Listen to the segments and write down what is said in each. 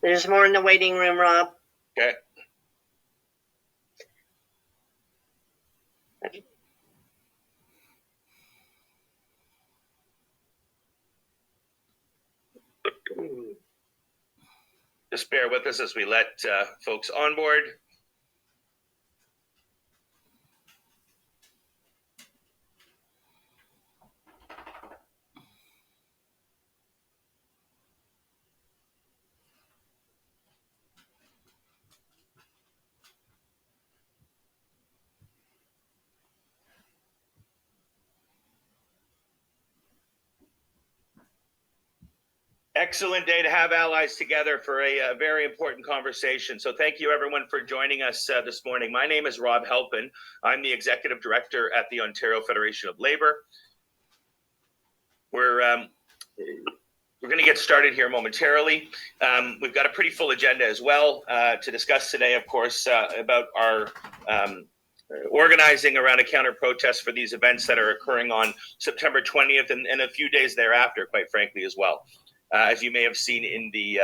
There's more in the waiting room, Rob. Okay. Just bear with us as we let folks on board. Excellent day to have allies together for a very important conversation. So thank you everyone for joining us this morning. My name is Rob Halpin. I'm the Executive Director at the Ontario Federation of Labour. We're going to get started here momentarily. We've got a pretty full agenda as well to discuss today, of course, about our organizing around a counter protest for these events that are occurring on September 20th and a few days thereafter, quite frankly, as well. As you may have seen in the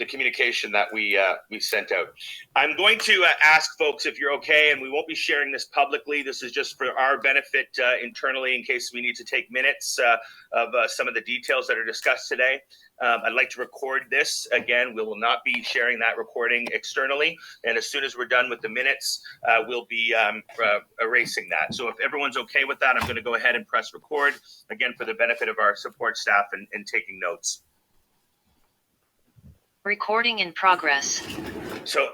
communication that we sent out. I'm going to ask folks if you're okay, and we won't be sharing this publicly. This is just for our benefit internally in case we need to take minutes of some of the details that are discussed today. I'd like to record this. Again, we will not be sharing that recording externally. And as soon as we're done with the minutes, we'll be erasing that. So if everyone's okay with that, I'm going to go ahead and press record, again, for the benefit of our support staff and taking notes. Recording in progress. So,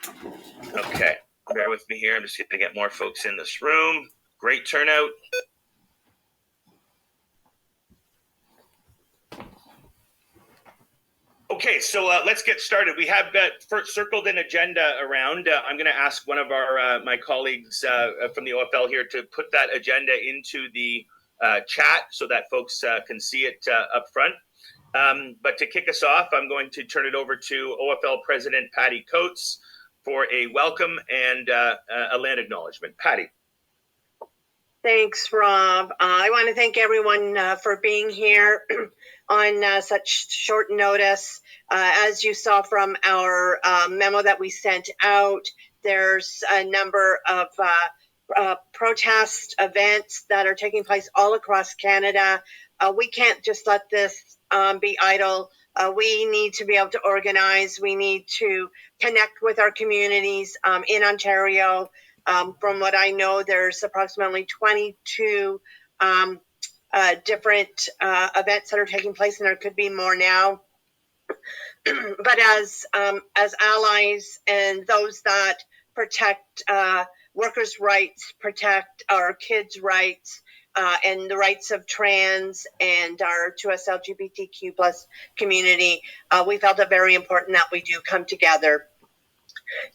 okay, bear with me here. I'm just going to get more folks in this room. Great turnout. Okay, so let's get started. We have first circled an agenda around. I'm going to ask one of our my colleagues from the OFL here to put that agenda into the chat so that folks can see it up front. But to kick us off, I'm going to turn it over to OFL President Patty Coates for a welcome and a land acknowledgement. Patty. Thanks, Rob. I want to thank everyone for being here on such short notice. As you saw from our memo that we sent out, there's a number of protest events that are taking place all across Canada. We can't just let this be idle. We need to be able to organize. We need to connect with our communities in Ontario. From what I know, there's approximately 22 different events that are taking place, and there could be more now. But as allies and those that protect workers' rights, protect our kids' rights, and the rights of trans and our 2S LGBTQ plus community, we felt it very important that we do come together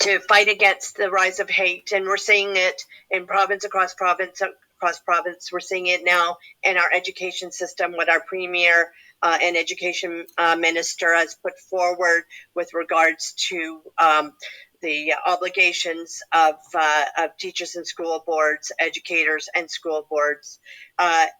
to fight against the rise of hate. And we're seeing it in province across province. We're seeing it now in our education system, what our premier and education minister has put forward with regards to the obligations of teachers and school boards, educators and school boards.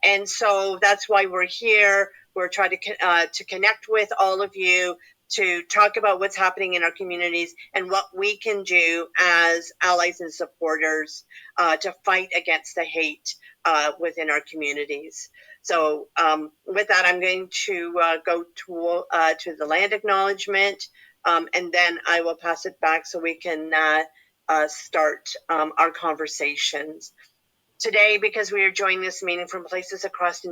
And so that's why we're here. We're trying to connect with all of you, to talk about what's happening in our communities and what we can do as allies and supporters to fight against the hate within our communities. So with that, I'm going to go to the land acknowledgement, and then I will pass it back so we can start our conversations. Today, because we are joining this meeting from places across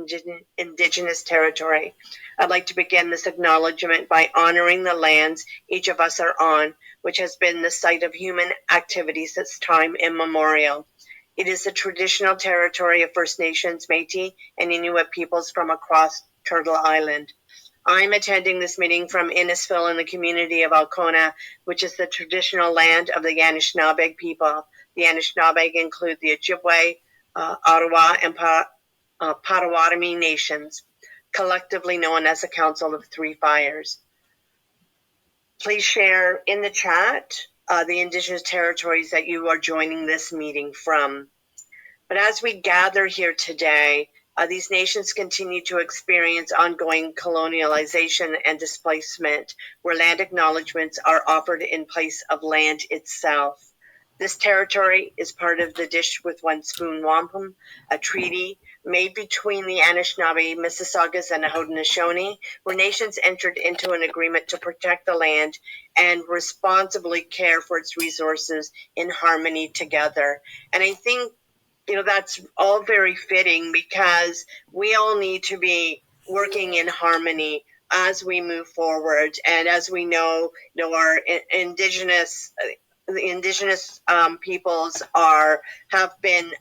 Indigenous territory, I'd like to begin this acknowledgement by honoring the lands each of us are on, which has been the site of human activity since time immemorial. It is the traditional territory of First Nations, Métis, and Inuit peoples from across Turtle Island. I'm attending this meeting from Innisfil in the community of Alcona, which is the traditional land of the Anishinaabe people. The Anishinaabe include the Ojibwe, Ottawa, and Potawatomi nations, collectively known as the Council of Three Fires. Please share in the chat the Indigenous territories that you are joining this meeting from. But as we gather here today, These nations continue to experience ongoing colonialization and displacement, where land acknowledgements are offered in place of land itself. This territory is part of the Dish with One Spoon Wampum, a treaty made between the Anishinaabe, Mississaugas, and Haudenosaunee, where nations entered into an agreement to protect the land and responsibly care for its resources in harmony together. And I think, that's all very fitting, because we all need to be working in harmony as we move forward. And as we know, our indigenous peoples have been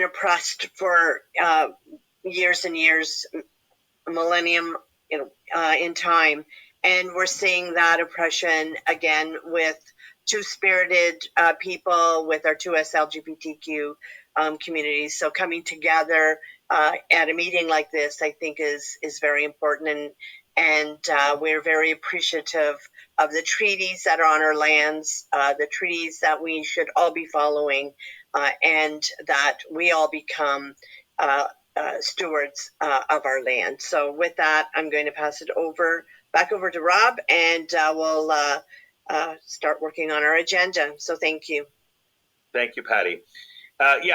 oppressed for years and years, millennium in time, and we're seeing that oppression again with two-spirited people, with our 2S LGBTQ communities. So coming together at a meeting like this, I think is very important, and we're very appreciative of the treaties that are on our lands, the treaties that we should all be following, and that we all become stewards of our land. So with that, I'm going to pass it back over to Rob, and we'll start working on our agenda. So thank you. Thank you, Patty.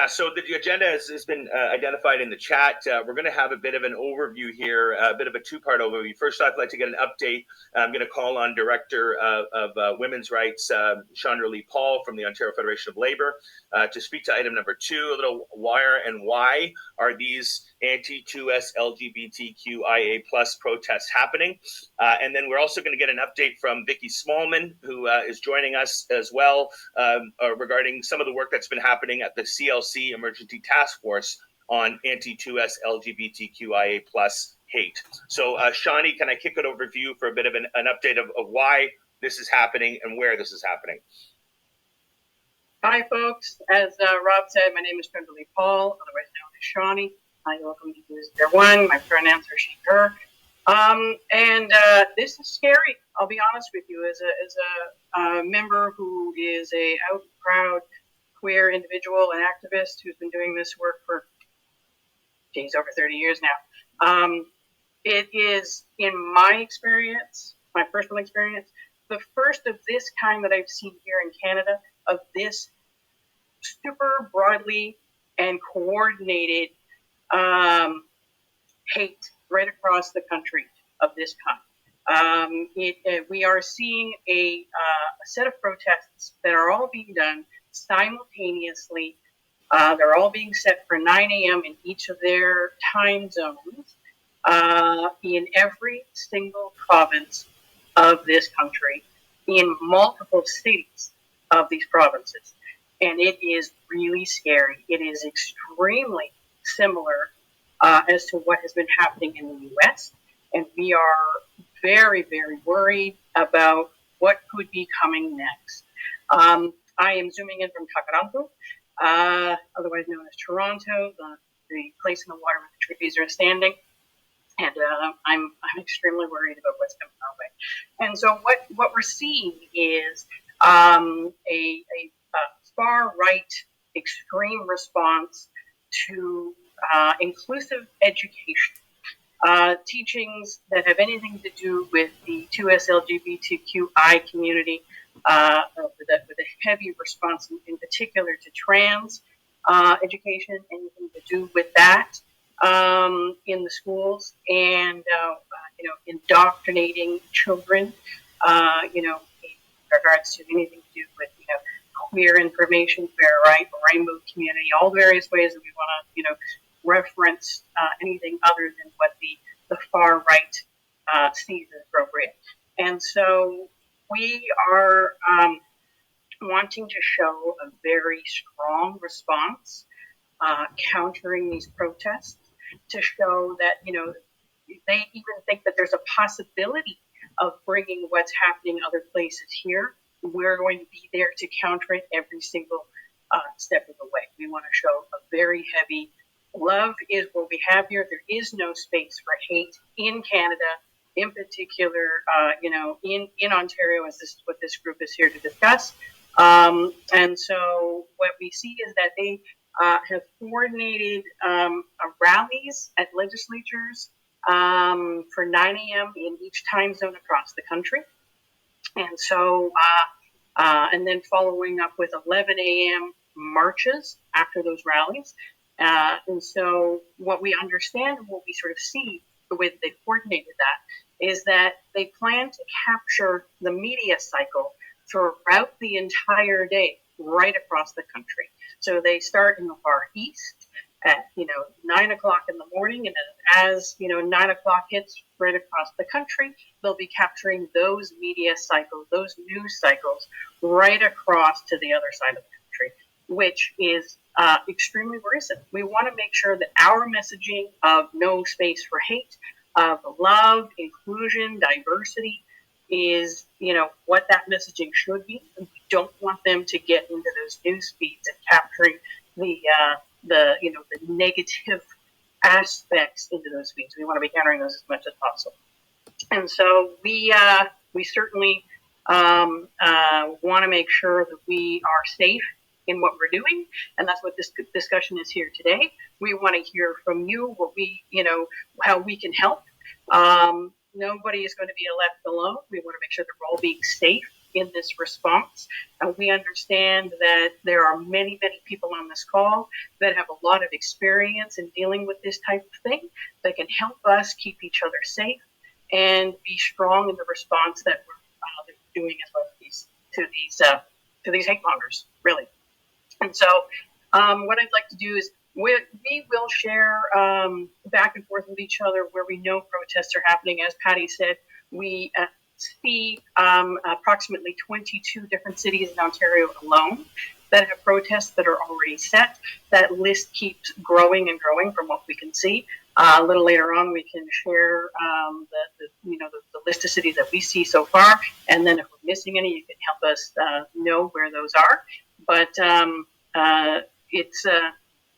So the agenda has been identified in the chat. We're going to have a bit of an overview here, a bit of a two-part overview. First, I'd like to get an update. I'm going to call on Director of Women's Rights, Chandra Lee Paul from the Ontario Federation of Labor, to speak to item number 2, a little where and why are these anti-2S LGBTQIA plus protests happening. And then we're also going to get an update from Vicki Smallman, who is joining us as well, regarding some of the work that's been happening at the CLC Emergency Task Force on anti-2S LGBTQIA plus hate. So Shawnee, can I kick it over to you for a bit of an update of why this is happening and where this is happening? Hi, folks. As Rob said, my name is Chandra Lee Paul, otherwise known as Shawnee. You're welcome to use their one. My pronouns are she, her. And this is scary. I'll be honest with you. As a member who is a out and proud queer individual and activist who's been doing this work for, over 30 years now. It is, in my experience, my personal experience, the first of this kind that I've seen here in Canada, of this super broadly and coordinated hate right across the country of this kind. We are seeing a set of protests that are all being done simultaneously. They're all being set for 9 a.m. in each of their time zones in every single province of this country, in multiple cities of these provinces. And it is really scary. It is extremely similar as to what has been happening in the U.S. And we are very, very worried about what could be coming next. I am zooming in from Takaranto, otherwise known as Toronto, the place in the water where the trees are standing. And I'm extremely worried about what's coming our way. And so what we're seeing is a far-right extreme response to inclusive education. Teachings that have anything to do with the 2S LGBTQI community, with a heavy response in particular to trans education, anything to do with that in the schools, and indoctrinating children, in regards to anything to do with queer information, queer rainbow community, all various ways that we want to reference anything other than what the far right sees as appropriate. And so we are wanting to show a very strong response countering these protests, to show that they even think that there's a possibility of bringing what's happening other places here. We're going to be there to counter it every single step of the way. We want to show a very heavy love is what we have here. There is no space for hate in Canada, in particular, in Ontario, as this what this group is here to discuss. And so what we see is that they have coordinated rallies at legislatures for 9 a.m. in each time zone across the country. And so, and then following up with 11 a.m. marches after those rallies. And so what we understand and what we sort of see the way that they coordinated that is that they plan to capture the media cycle throughout the entire day, right across the country. So they start in the Far East at 9 o'clock in the morning, and as 9 o'clock hits right across the country, they'll be capturing those media cycles, those news cycles, right across to the other side of the country, which is extremely worrisome. We want to make sure that our messaging of no space for hate, of love, inclusion, diversity is what that messaging should be. And we don't want them to get into those news feeds and capturing the negative aspects into those feeds. We want to be countering those as much as possible. And so we certainly want to make sure that we are safe in what we're doing, and that's what this discussion is here today. We want to hear from you what how we can help. Nobody is going to be left alone. We want to make sure that we're all being safe in this response. And we understand that there are many, many people on this call that have a lot of experience in dealing with this type of thing that can help us keep each other safe and be strong in the response that we're doing as well to these hate mongers, really. And so what I'd like to do is we will share back and forth with each other where we know protests are happening. As Patty said, we see approximately 22 different cities in Ontario alone that have protests that are already set. That list keeps growing and growing from what we can see. A little later on, we can share the list of cities that we see so far, and then if we're missing any, you can help us know where those are. But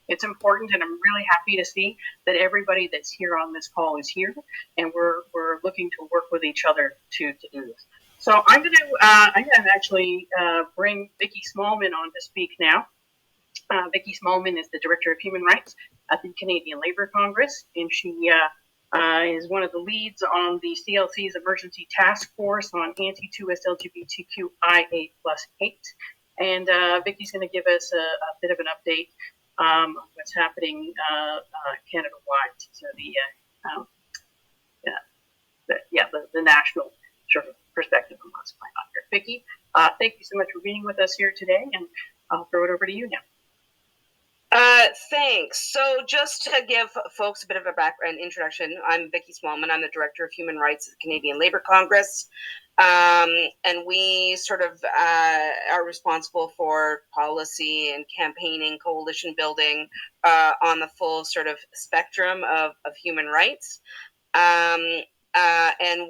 it's important, and I'm really happy to see that everybody that's here on this call is here, and we're looking to work with each other to do this. So I'm going to actually bring Vicki Smallman on to speak now. Vicki Smallman is the Director of Human Rights at the Canadian Labour Congress, and she is one of the leads on the CLC's Emergency Task Force on Anti-2S LGBTQIA+ hate. And Vicki's going to give us a bit of an update on what's happening Canada-wide. So the national sort of perspective on what's going on here. Vicki, thank you so much for being with us here today, and I'll throw it over to you now. Thanks. So just to give folks a bit of a background introduction, I'm Vicki Smallman. I'm the Director of Human Rights at the Canadian Labour Congress. And we sort of are responsible for policy and campaigning, coalition building on the full sort of spectrum of human rights. And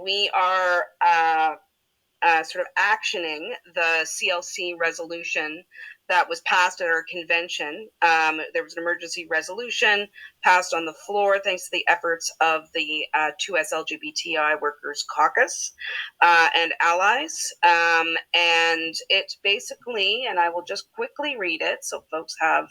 we are sort of actioning the CLC resolution that was passed at our convention. There was an emergency resolution passed on the floor thanks to the efforts of the 2S LGBTI Workers Caucus and allies. And it basically, and I will just quickly read it so folks have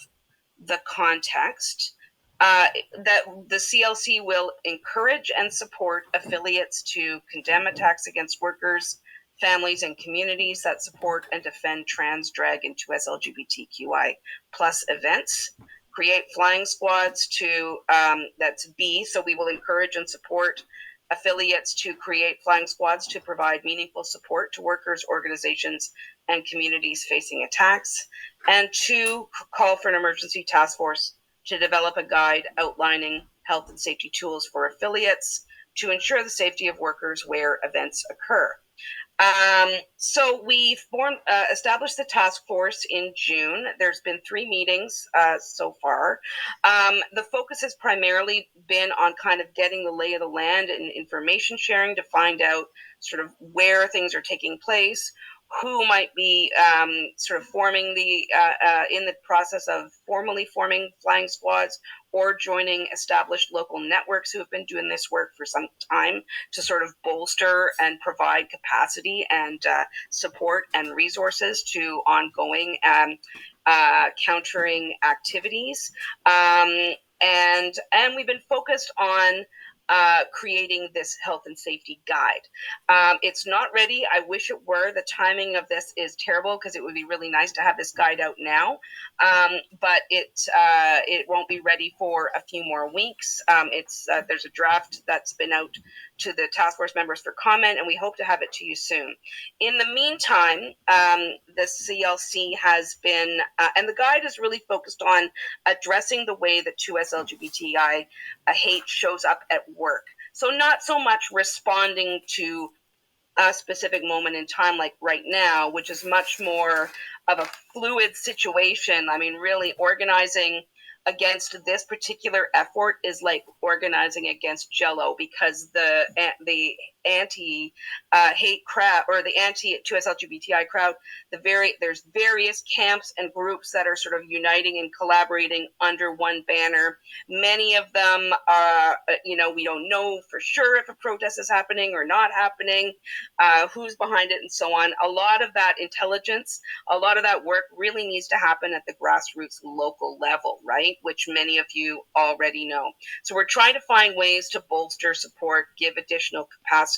the context, that the CLC will encourage and support affiliates to condemn attacks against workers, families, and communities that support and defend trans, drag, and 2S LGBTQI+ events. Create flying squads to, that's B, so we will encourage and support affiliates to create flying squads to provide meaningful support to workers, organizations, and communities facing attacks. And 2, call for an emergency task force to develop a guide outlining health and safety tools for affiliates to ensure the safety of workers where events occur. So we established the task force in June. There's been 3 meetings so far. The focus has primarily been on kind of getting the lay of the land and information sharing to find out sort of where things are taking place, who might be sort of forming in the process of formally forming flying squads or joining established local networks who have been doing this work for some time to sort of bolster and provide capacity and support and resources to ongoing countering activities. And we've been focused on creating this health and safety guide. It's not ready. I wish it were. The timing of this is terrible because it would be really nice to have this guide out now, but it won't be ready for a few more weeks. There's a draft that's been out to the task force members for comment, and we hope to have it to you soon. In the meantime, the CLC has been, and the guide is really focused on addressing the way that 2S LGBTI hate shows up at work. So not so much responding to a specific moment in time like right now, which is much more of a fluid situation. I mean, really organizing against this particular effort is like organizing against Jello, because the anti-hate crowd, or the anti-2S LGBTI crowd, there's various camps and groups that are sort of uniting and collaborating under one banner. Many of them are, we don't know for sure if a protest is happening or not happening, who's behind it, and so on. A lot of that intelligence, a lot of that work really needs to happen at the grassroots local level, right? Which many of you already know. So we're trying to find ways to bolster, support, give additional capacity,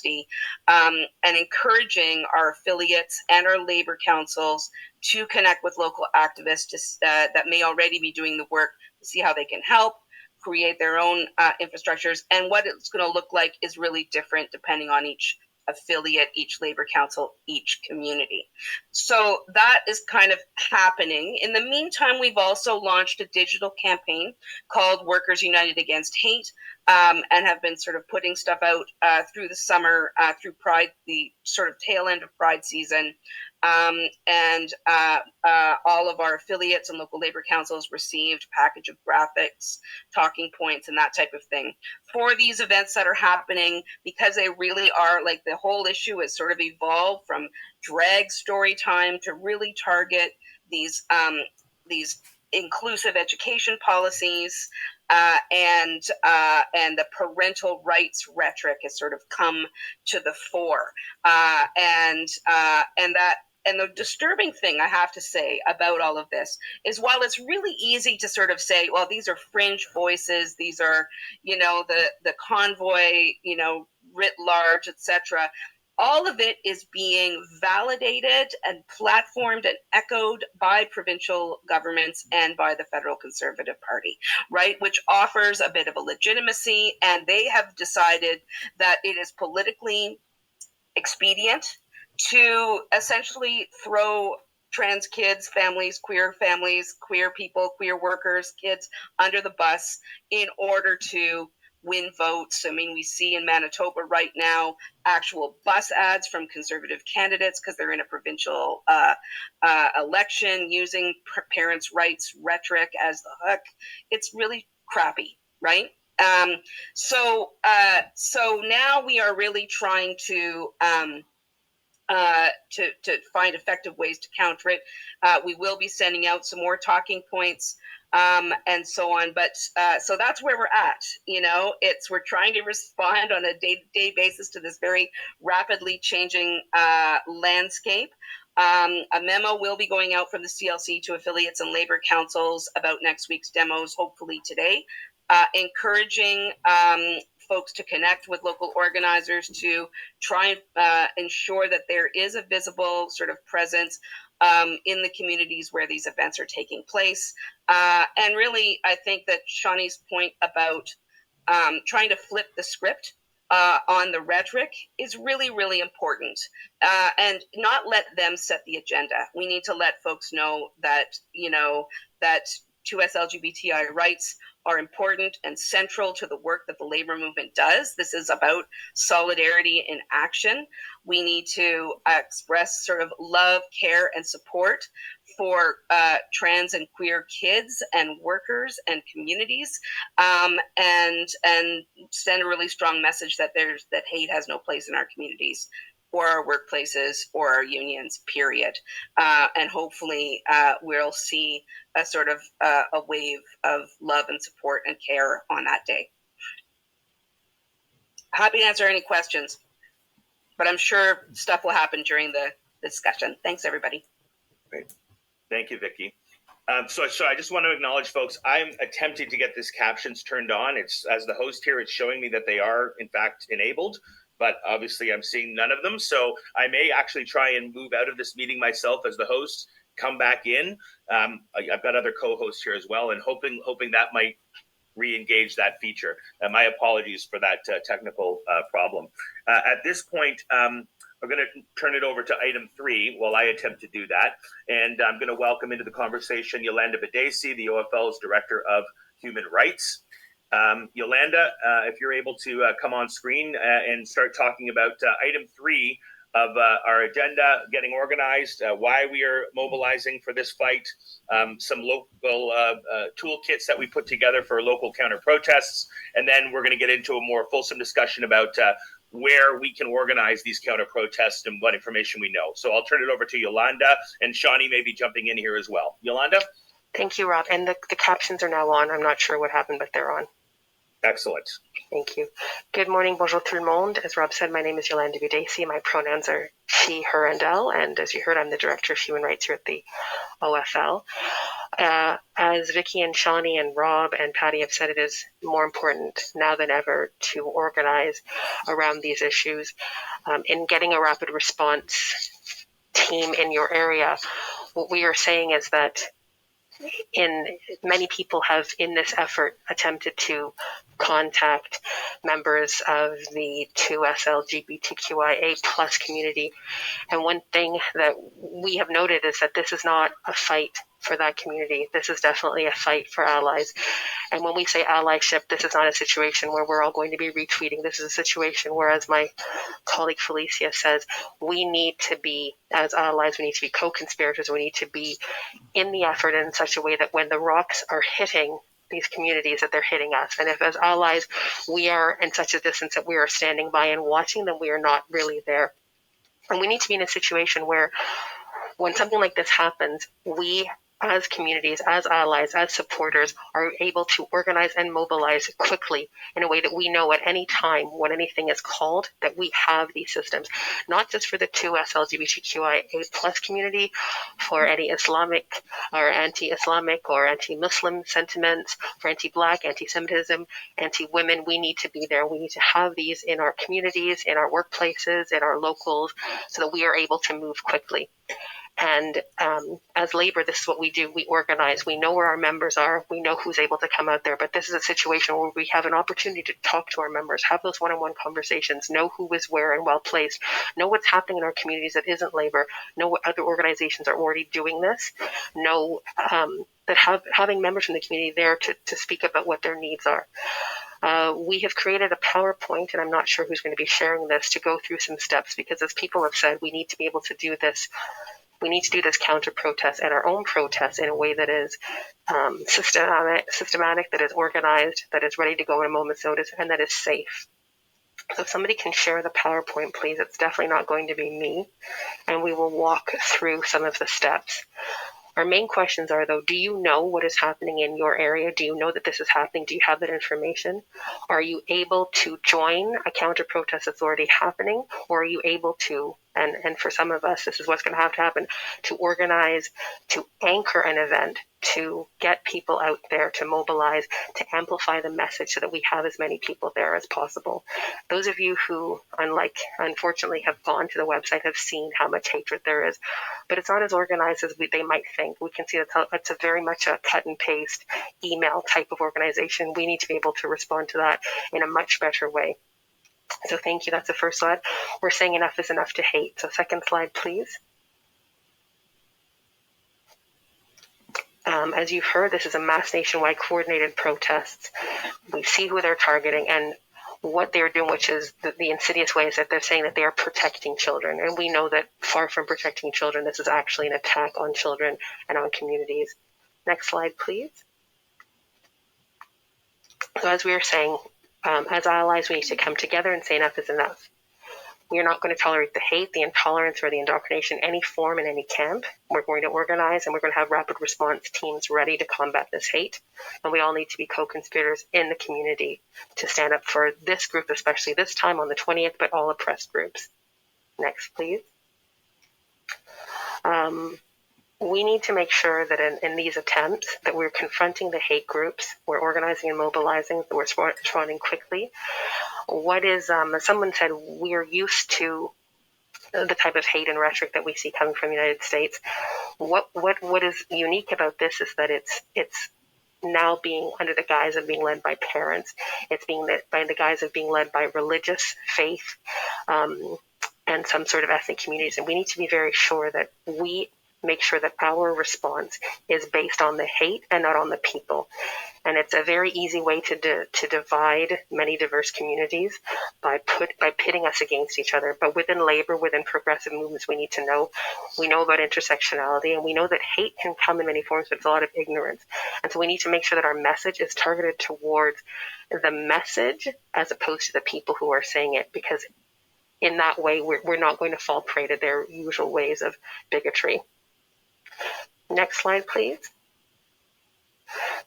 and encouraging our affiliates and our labor councils to connect with local activists that may already be doing the work, to see how they can help create their own infrastructures. And what it's going to look like is really different depending on each affiliate, each labor council, each community. So that is kind of happening. In the meantime, we've also launched a digital campaign called Workers United Against Hate, and have been sort of putting stuff out through the summer, through Pride, the sort of tail end of Pride season. And all of our affiliates and local labor councils received a package of graphics, talking points, and that type of thing for these events that are happening, because they really are, like, the whole issue has sort of evolved from drag story time to really target these inclusive education policies, and the parental rights rhetoric has sort of come to the fore, and the disturbing thing, I have to say, about all of this is, while it's really easy to sort of say, well, these are fringe voices, these are, the convoy, writ large, etc., all of it is being validated and platformed and echoed by provincial governments and by the federal Conservative Party, right? Which offers a bit of a legitimacy, and they have decided that it is politically expedient to essentially throw trans kids, families, queer people, queer workers, kids under the bus in order to win votes. I mean, we see in Manitoba right now actual bus ads from Conservative candidates because they're in a provincial election using parents' rights rhetoric as the hook. It's really crappy, right? So now we are really trying to find effective ways to counter it. We will be sending out some more talking points, and so on. But so that's where we're at. We're trying to respond on a day-to-day basis to this very rapidly changing landscape. A memo will be going out from the CLC to affiliates and labor councils about next week's demos, hopefully today, encouraging folks to connect with local organizers to try and ensure that there is a visible sort of presence in the communities where these events are taking place. And really, I think that Shawnee's point about trying to flip the script on the rhetoric is really, really important, and not let them set the agenda. We need to let folks know that, that 2S LGBTI rights are important and central to the work that the labor movement does. This is about solidarity in action. We need to express sort of love, care, and support for trans and queer kids and workers and communities, and send a really strong message that hate has no place in our communities. or our workplaces or our unions, period. And hopefully we'll see a sort of a wave of love and support and care on that day. Happy to answer any questions, but I'm sure stuff will happen during the discussion. Thanks, everybody. Great. Thank you, Vicki. So I just want to acknowledge, folks, I'm attempting to get this captions turned on. It's, as the host here, it's showing me that they are, in fact, enabled, but obviously I'm seeing none of them. So I may actually try and move out of this meeting myself as the host, come back in. I've got other co-hosts here as well, and hoping that might re-engage that feature. My apologies for that technical problem. At this point, we're going to turn it over to item 3 while I attempt to do that. And I'm going to welcome into the conversation Yolanda Bedesi, the OFL's Director of Human Rights. Yolanda, if you're able to come on screen and start talking about item 3 of our agenda, getting organized, why we are mobilizing for this fight, some local toolkits that we put together for local counter protests, and then we're going to get into a more fulsome discussion about where we can organize these counter protests and what information we know. So I'll turn it over to Yolanda, and Shawnee may be jumping in here as well. Yolanda? Thank you, Rob. And the captions are now on. I'm not sure what happened, but they're on. Excellent. Thank you. Good morning, bonjour tout le monde. As Rob said, my name is Yolanda Bedesi. My pronouns are she, her, and elle. And as you heard, I'm the Director of Human Rights here at the OFL. As Vicki and Shawnee and Rob and Patty have said, it is more important now than ever to organize around these issues. In getting a rapid response team in your area, what we are saying is that many people have in this effort attempted to contact members of the 2S LGBTQIA plus community. And one thing that we have noted is that this is not a fight for that community. This is definitely a fight for allies. And when we say allyship, this is not a situation where we're all going to be retweeting. This is a situation where, as my colleague Felicia says, we need to be, as allies, we need to be co-conspirators. We need to be in the effort in such a way that when the rocks are hitting these communities, that they're hitting us. And if as allies, we are in such a distance that we are standing by and watching them, we are not really there. And we need to be in a situation where when something like this happens, we as communities, as allies, as supporters, are able to organize and mobilize quickly in a way that we know at any time when anything is called that we have these systems, not just for the 2S LGBTQIA plus community, for any Islamic or anti-Islamic or anti-Muslim sentiments, for anti-Black, anti-Semitism, anti-women. We need to be there. We need to have these in our communities, in our workplaces, in our locals, so that we are able to move quickly. And as labor, this is what we do. We organize. We know where our members are. We know who's able to come out there. But this is a situation where we have an opportunity to talk to our members, have those one-on-one conversations, know who is where and well placed, know what's happening in our communities that isn't labor, know what other organizations are already doing this, know that having members from the community there to speak about what their needs are. We have created a PowerPoint, and I'm not sure who's going to be sharing this, to go through some steps, because as people have said, we need to be able to do this. We need to do this counter protest and our own protest in a way that is systematic, that is organized, that is ready to go at a moment's notice, and that is safe. So if somebody can share the PowerPoint, please. It's definitely not going to be me, and we will walk through some of the steps. Our main questions are, though, do you know what is happening in your area? Do you know that this is happening? Do you have that information? Are you able to join a counter protest that's already happening? Or are you able to, and for some of us, this is what's going to happen, to organize, to anchor an event, to get people out there, to mobilize, to amplify the message so that we have as many people there as possible. Those of you who, unfortunately, have gone to the website have seen how much hatred there is, but it's not as organized as they might think. We can see that it's a very much a cut and paste email type of organization. We need to be able to respond to that in a much better way. So thank you. That's the first slide. We're saying enough is enough to hate. So second slide, please. As you've heard, this is a mass nationwide coordinated protests. We see who they're targeting and what they're doing, which is the insidious way is that they're saying that they are protecting children. And we know that far from protecting children, this is actually an attack on children and on communities. Next slide, please. So as we were saying, as allies, we need to come together and say enough is enough. We are not going to tolerate the hate, the intolerance, or the indoctrination in any form in any camp. We're going to organize, and we're going to have rapid response teams ready to combat this hate. And we all need to be co-conspirators in the community to stand up for this group, especially this time on the 20th, but all oppressed groups. Next, please. We need to make sure that in these attempts that we're confronting the hate groups, we're organizing and mobilizing, that we're responding quickly. What is, as someone said, we're used to the type of hate and rhetoric that we see coming from the United States. What is unique about this is that it's now being under the guise of being led by parents. It's being led by the guise of being led by religious faith and some sort of ethnic communities. And we need to be very sure that we make sure that our response is based on the hate and not on the people. And it's a very easy way to divide many diverse communities by pitting us against each other. But within labor, within progressive movements, we need to know. We know about intersectionality, and we know that hate can come in many forms, but it's a lot of ignorance. And so we need to make sure that our message is targeted towards the message as opposed to the people who are saying it, because in that way, we're not going to fall prey to their usual ways of bigotry. Next slide, please.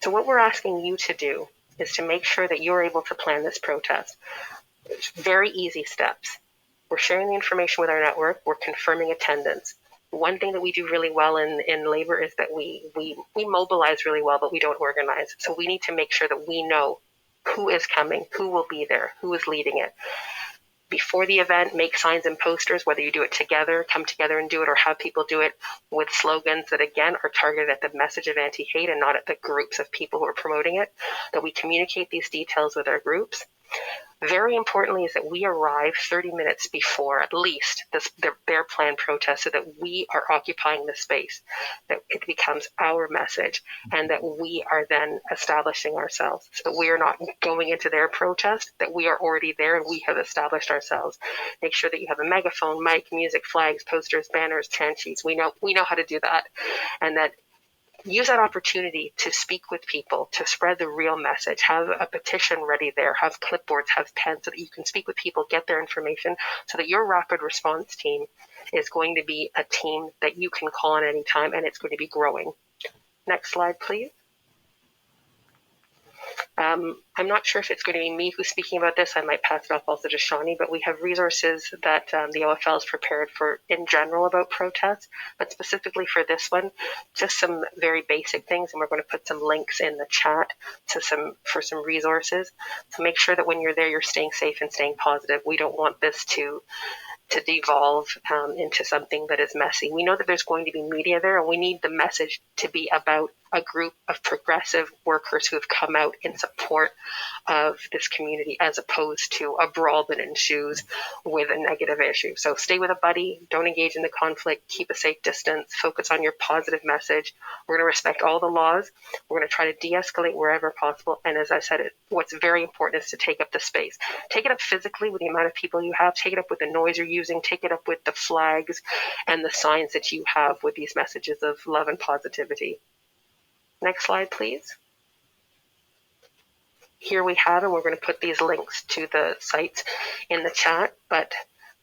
So what we're asking you to do is to make sure that you're able to plan this protest. It's very easy steps. We're sharing the information with our network. We're confirming attendance. One thing that we do really well in labor is that we mobilize really well, but we don't organize. So we need to make sure that we know who is coming, who will be there, who is leading it. Before the event, make signs and posters, whether you do it together, come together and do it, or have people do it with slogans that, again, are targeted at the message of anti-hate and not at the groups of people who are promoting it, that we communicate these details with our groups. Very importantly is that we arrive 30 minutes before, at least, their planned protest, so that we are occupying the space, that it becomes our message, and that we are then establishing ourselves, so that we are not going into their protest, that we are already there and we have established ourselves. Make sure that you have a megaphone, mic, music, flags, posters, banners, chant sheets. We know how to do that, and that use that opportunity to speak with people, to spread the real message. Have a petition ready there, have clipboards, have pens, so that you can speak with people, get their information, so that your rapid response team is going to be a team that you can call on any time, and it's going to be growing. Next slide, please. I'm not sure if it's going to be me who's speaking about this. I might pass it off also to Shawnee, but we have resources that the OFL is prepared for in general about protests, but specifically for this one, just some very basic things. And we're going to put some links in the chat for some resources. So make sure that when you're there, you're staying safe and staying positive. We don't want this to devolve into something that is messy. We know that there's going to be media there, and we need the message to be about a group of progressive workers who have come out in support of this community, as opposed to a brawl that ensues with a negative issue. So stay with a buddy, don't engage in the conflict, keep a safe distance, focus on your positive message. We're going to respect all the laws. We're going to try to de-escalate wherever possible. And as I said, what's very important is to take up the space. Take it up physically with the amount of people you have, take it up with the noise you're using, take it up with the flags and the signs that you have with these messages of love and positivity. Next slide, please. Here we have, and we're going to put these links to the sites in the chat, but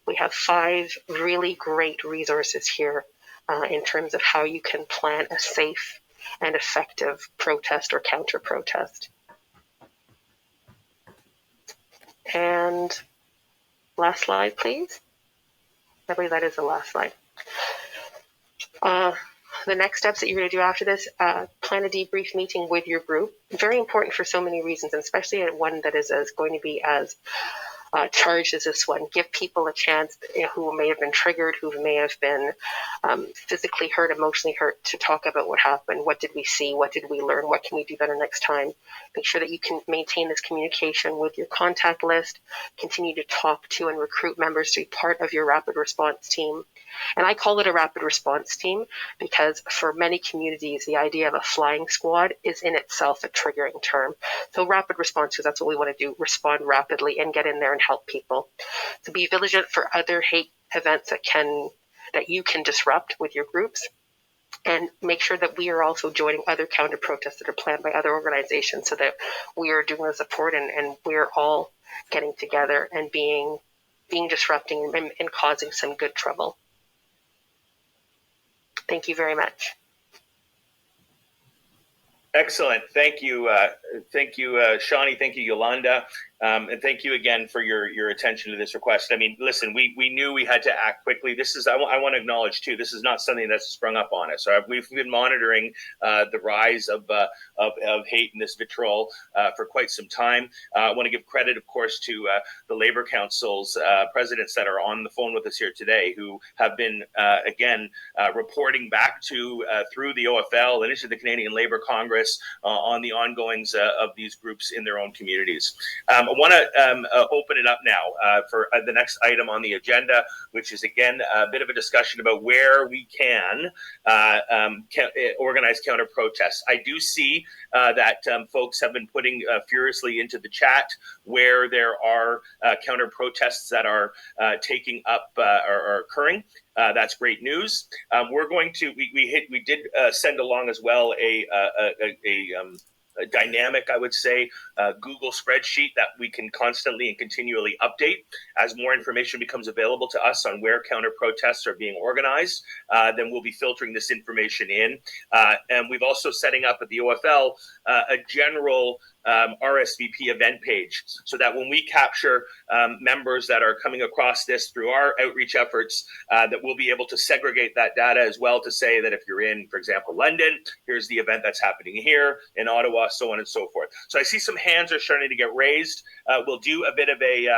we have 5 really great resources here in terms of how you can plan a safe and effective protest or counter-protest. And last slide, please. I believe that is the last slide. The next steps that you're going to do after this, plan a debrief meeting with your group. Very important for so many reasons, and especially one that is going to be as charged as this one. Give people a chance who may have been triggered, who may have been physically hurt, emotionally hurt, to talk about what happened. What did we see? What did we learn? What can we do better next time? Make sure that you can maintain this communication with your contact list. Continue to talk to and recruit members to be part of your rapid response team. And I call it a rapid response team because for many communities, the idea of a flying squad is in itself a triggering term. So rapid response, because that's what we want to do, respond rapidly and get in there and help people. So be vigilant for other hate events that you can disrupt with your groups. And make sure that we are also joining other counter protests that are planned by other organizations, so that we are doing the support and we're all getting together and being being disrupting and causing some good trouble. Thank you very much. Excellent. Thank you. Shawnee. Thank you, Yolanda. And thank you again for your attention to this request. I mean, listen, we knew we had to act quickly. This is, I want to acknowledge too, this is not something that's sprung up on us. We've been monitoring the rise of hate and this vitriol for quite some time. I want to give credit, of course, to the Labor Council's presidents that are on the phone with us here today, who have been, again, reporting back to through the OFL and into the Canadian Labor Congress on the ongoings of these groups in their own communities. I want to open it up now for the next item on the agenda, which is, again, a bit of a discussion about where we can organize counter-protests. I do see that folks have been putting furiously into the chat where there are counter-protests that are taking up or are occurring. That's great news. We're going to we did send along as well a dynamic, I would say, Google spreadsheet that we can constantly and continually update as more information becomes available to us on where counter protests are being organized. Then we'll be filtering this information in, and we've also setting up at the OFL a general RSVP event page, so that when we capture members that are coming across this through our outreach efforts, that we'll be able to segregate that data as well to say that if you're in, for example, London, here's the event that's happening here, in Ottawa, so on and so forth. So I see some hands are starting to get raised. We'll do a bit of a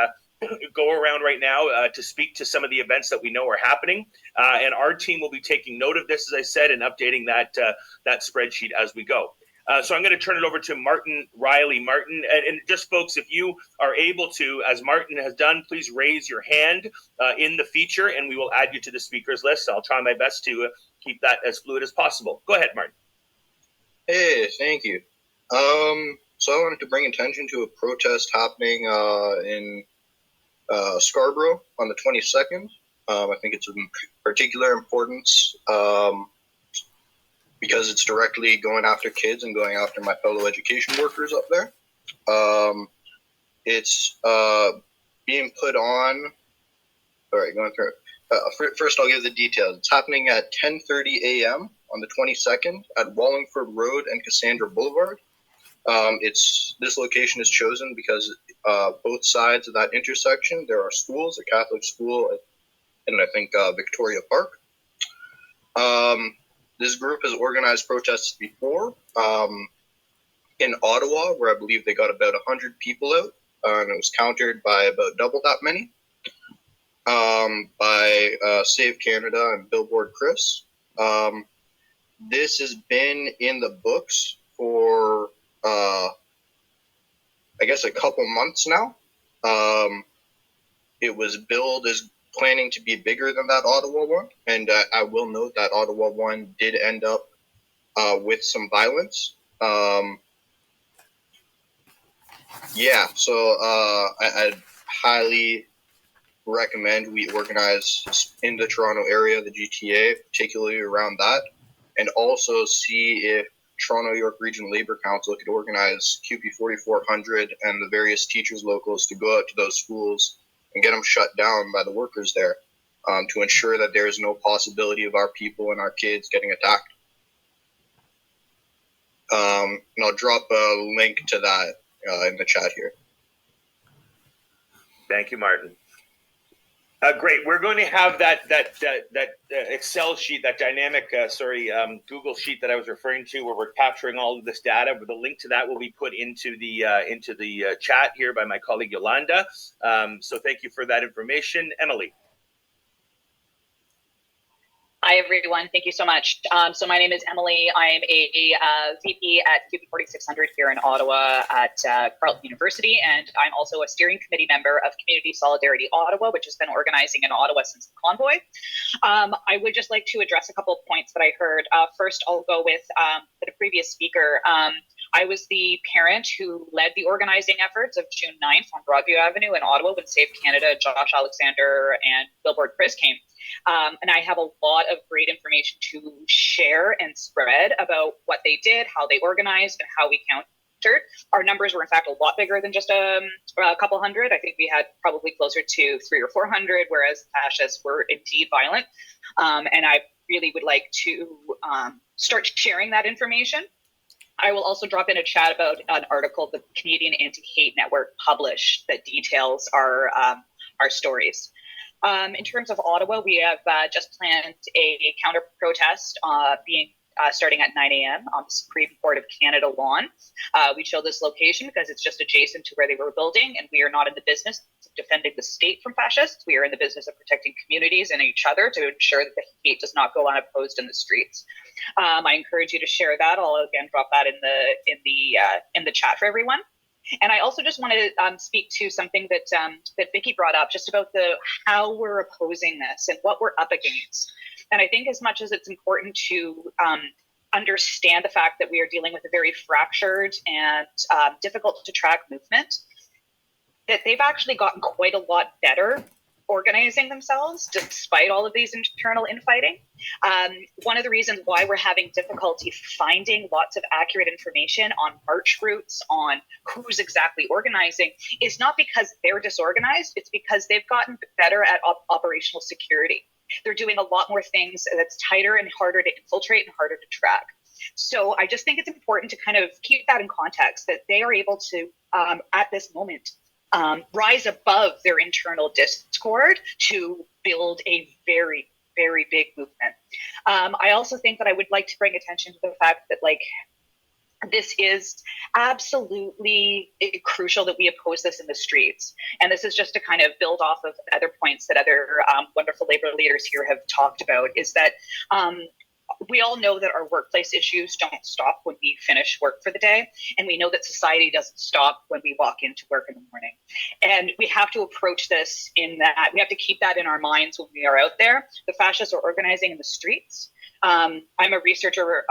go around right now to speak to some of the events that we know are happening, and our team will be taking note of this, as I said, and updating that spreadsheet as we go. So I'm going to turn it over to Martin Riley. Martin, and just folks, if you are able to, as Martin has done, please raise your hand in the feature, and we will add you to the speakers list. I'll try my best to keep that as fluid as possible. Go ahead, Martin. Hey, thank you. So I wanted to bring attention to a protest happening in Scarborough on the 22nd. I think it's of particular importance because it's directly going after kids and going after my fellow education workers up there. It's being put on. All right, going through. First, I'll give the details. It's happening at 10:30 a.m. on the 22nd at Wallingford Road and Cassandra Boulevard. This location is chosen because both sides of that intersection there are schools, a Catholic school, and I think Victoria Park. This group has organized protests before in Ottawa, where I believe they got about 100 people out, and it was countered by about double that many by Save Canada and Billboard Chris. This has been in the books for I guess a couple months now. It was billed as planning to be bigger than that Ottawa one, and I will note that Ottawa one did end up with some violence. So I'd highly recommend we organize in the Toronto area, the GTA, particularly around that, and also see if Toronto York Region Labour Council could organize QP 4400 and the various teachers locals to go out to those schools and get them shut down by the workers there, to ensure that there is no possibility of our people and our kids getting attacked. And I'll drop a link to that in the chat here. Thank you, Martin. Great. We're going to have that Excel sheet, that dynamic, Google sheet that I was referring to, where we're capturing all of this data. But the link to that will be put into the chat here by my colleague Yolanda. So thank you for that information, Emily. Hi, everyone. Thank you so much. So my name is Emily. I'm a VP at QP 4600 here in Ottawa at Carleton University, and I'm also a steering committee member of Community Solidarity Ottawa, which has been organizing in Ottawa since the convoy. I would just like to address a couple of points that I heard. First, I'll go with the previous speaker. I was the parent who led the organizing efforts of June 9th on Broadview Avenue in Ottawa when Save Canada, Josh Alexander, and Billboard Chris came. And I have a lot of great information to share and spread about what they did, how they organized, and how we our numbers were in fact a lot bigger than just a couple hundred. I think we had probably closer to 300 or 400, whereas fascists were indeed violent. And I really would like to start sharing that information. I will also drop in a chat about an article the Canadian Anti-Hate Network published that details our stories. In terms of Ottawa, we have just planned a counter protest starting at 9 a.m. on the Supreme Court of Canada lawn. We chose this location because it's just adjacent to where they were building, and we are not in the business of defending the state from fascists. We are in the business of protecting communities and each other to ensure that the hate does not go unopposed in the streets. I encourage you to share that. I'll again drop that in the chat for everyone. And I also just want to speak to something that Vicky brought up, just about how we're opposing this and what we're up against. And I think as much as it's important to understand the fact that we are dealing with a very fractured and difficult to track movement, that they've actually gotten quite a lot better organizing themselves despite all of these internal infighting. One of the reasons why we're having difficulty finding lots of accurate information on march routes, on who's exactly organizing, is not because they're disorganized, it's because they've gotten better at operational security. They're doing a lot more things that's tighter and harder to infiltrate and harder to track. So I just think it's important to kind of keep that in context, that they are able to, at this moment, rise above their internal discord to build a very, very big movement. I also think that I would like to bring attention to the fact that, like, this is absolutely crucial that we oppose this in the streets. And this is just to kind of build off of other points that other wonderful labor leaders here have talked about, is that we all know that our workplace issues don't stop when we finish work for the day. And we know that society doesn't stop when we walk into work in the morning. And we have to approach this in that, we have to keep that in our minds when we are out there. The fascists are organizing in the streets. I'm a researcher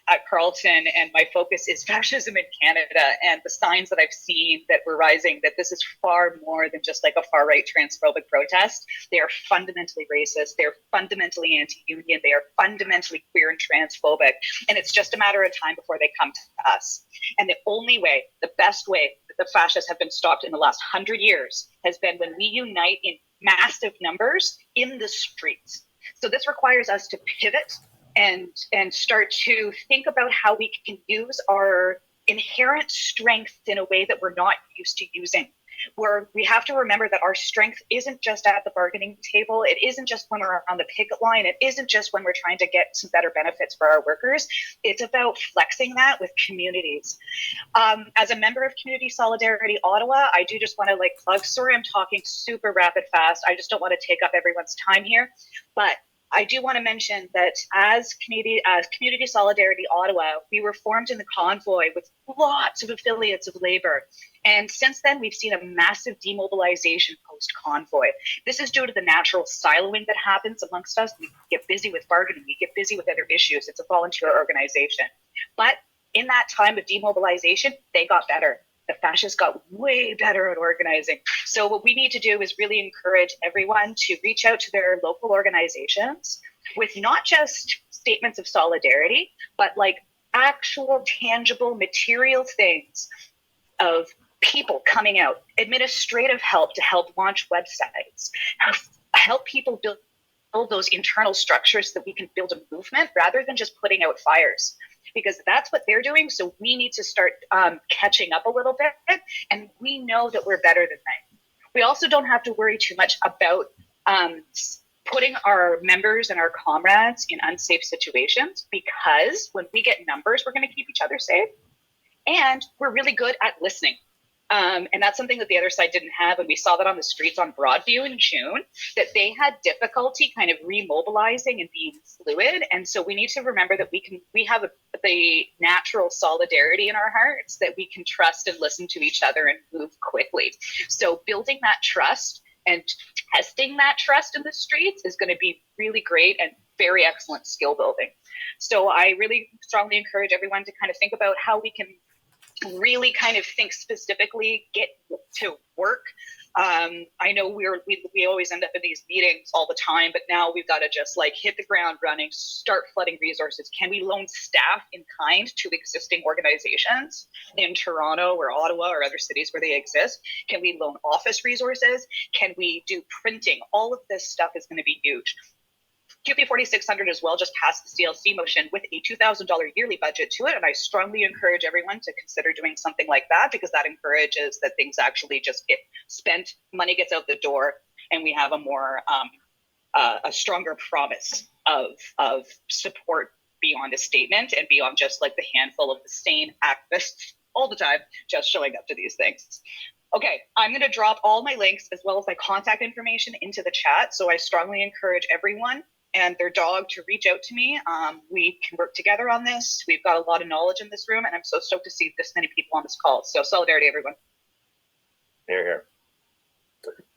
at Carleton, and my focus is fascism in Canada, and the signs that I've seen that we're rising, that this is far more than just like a far-right transphobic protest. They are fundamentally racist. They're fundamentally anti-union. They are fundamentally queer and transphobic. And it's just a matter of time before they come to us. And the only way, the best way that the fascists have been stopped in the last 100 years has been when we unite in massive numbers in the streets. So this requires us to pivot and start to think about how we can use our inherent strength in a way that we're not used to using. Where we have to remember that our strength isn't just at the bargaining table. It isn't just when we're on the picket line. It isn't just when we're trying to get some better benefits for our workers. It's about flexing that with communities. As a member of Community Solidarity Ottawa, I do just want to plug, sorry, I'm talking super rapid fast. I just don't want to take up everyone's time here, but I do want to mention that as Community Solidarity Ottawa, we were formed in the convoy with lots of affiliates of Labour. And since then, we've seen a massive demobilization post-convoy. This is due to the natural siloing that happens amongst us. We get busy with bargaining. We get busy with other issues. It's a volunteer organization. But in that time of demobilization, they got better. The fascists got way better at organizing. So what we need to do is really encourage everyone to reach out to their local organizations with not just statements of solidarity, but actual tangible material things of people coming out, administrative help to help launch websites, help people build those internal structures so that we can build a movement rather than just putting out fires. Because that's what they're doing. So we need to start catching up a little bit. And we know that we're better than them. We also don't have to worry too much about putting our members and our comrades in unsafe situations, because when we get numbers, we're going to keep each other safe. And we're really good at listening. And that's something that the other side didn't have. And we saw that on the streets on Broadview in June, that they had difficulty kind of remobilizing and being fluid. And so we need to remember that we have the natural solidarity in our hearts, that we can trust and listen to each other and move quickly. So building that trust and testing that trust in the streets is going to be really great and very excellent skill building. So I really strongly encourage everyone to kind of think about how we can really kind of think specifically, get to work I know we always end up in these meetings all the time, but now we've got to just like hit the ground running, start flooding resources. Can we loan staff in kind to existing organizations in Toronto or Ottawa or other cities where they exist? Can we loan office resources? Can we do printing? All of this stuff is going to be huge. QP 4600 as well just passed the CLC motion with a $2,000 yearly budget to it. And I strongly encourage everyone to consider doing something like that, because that encourages that things actually just get spent, money gets out the door, and we have a more, a stronger promise of support beyond a statement and beyond just like the handful of the same activists all the time just showing up to these things. Okay, I'm going to drop all my links as well as my contact information into the chat. So I strongly encourage everyone and their dog to reach out to me. We can work together on this. We've got a lot of knowledge in this room, and I'm so stoked to see this many people on this call. So solidarity, everyone. Here.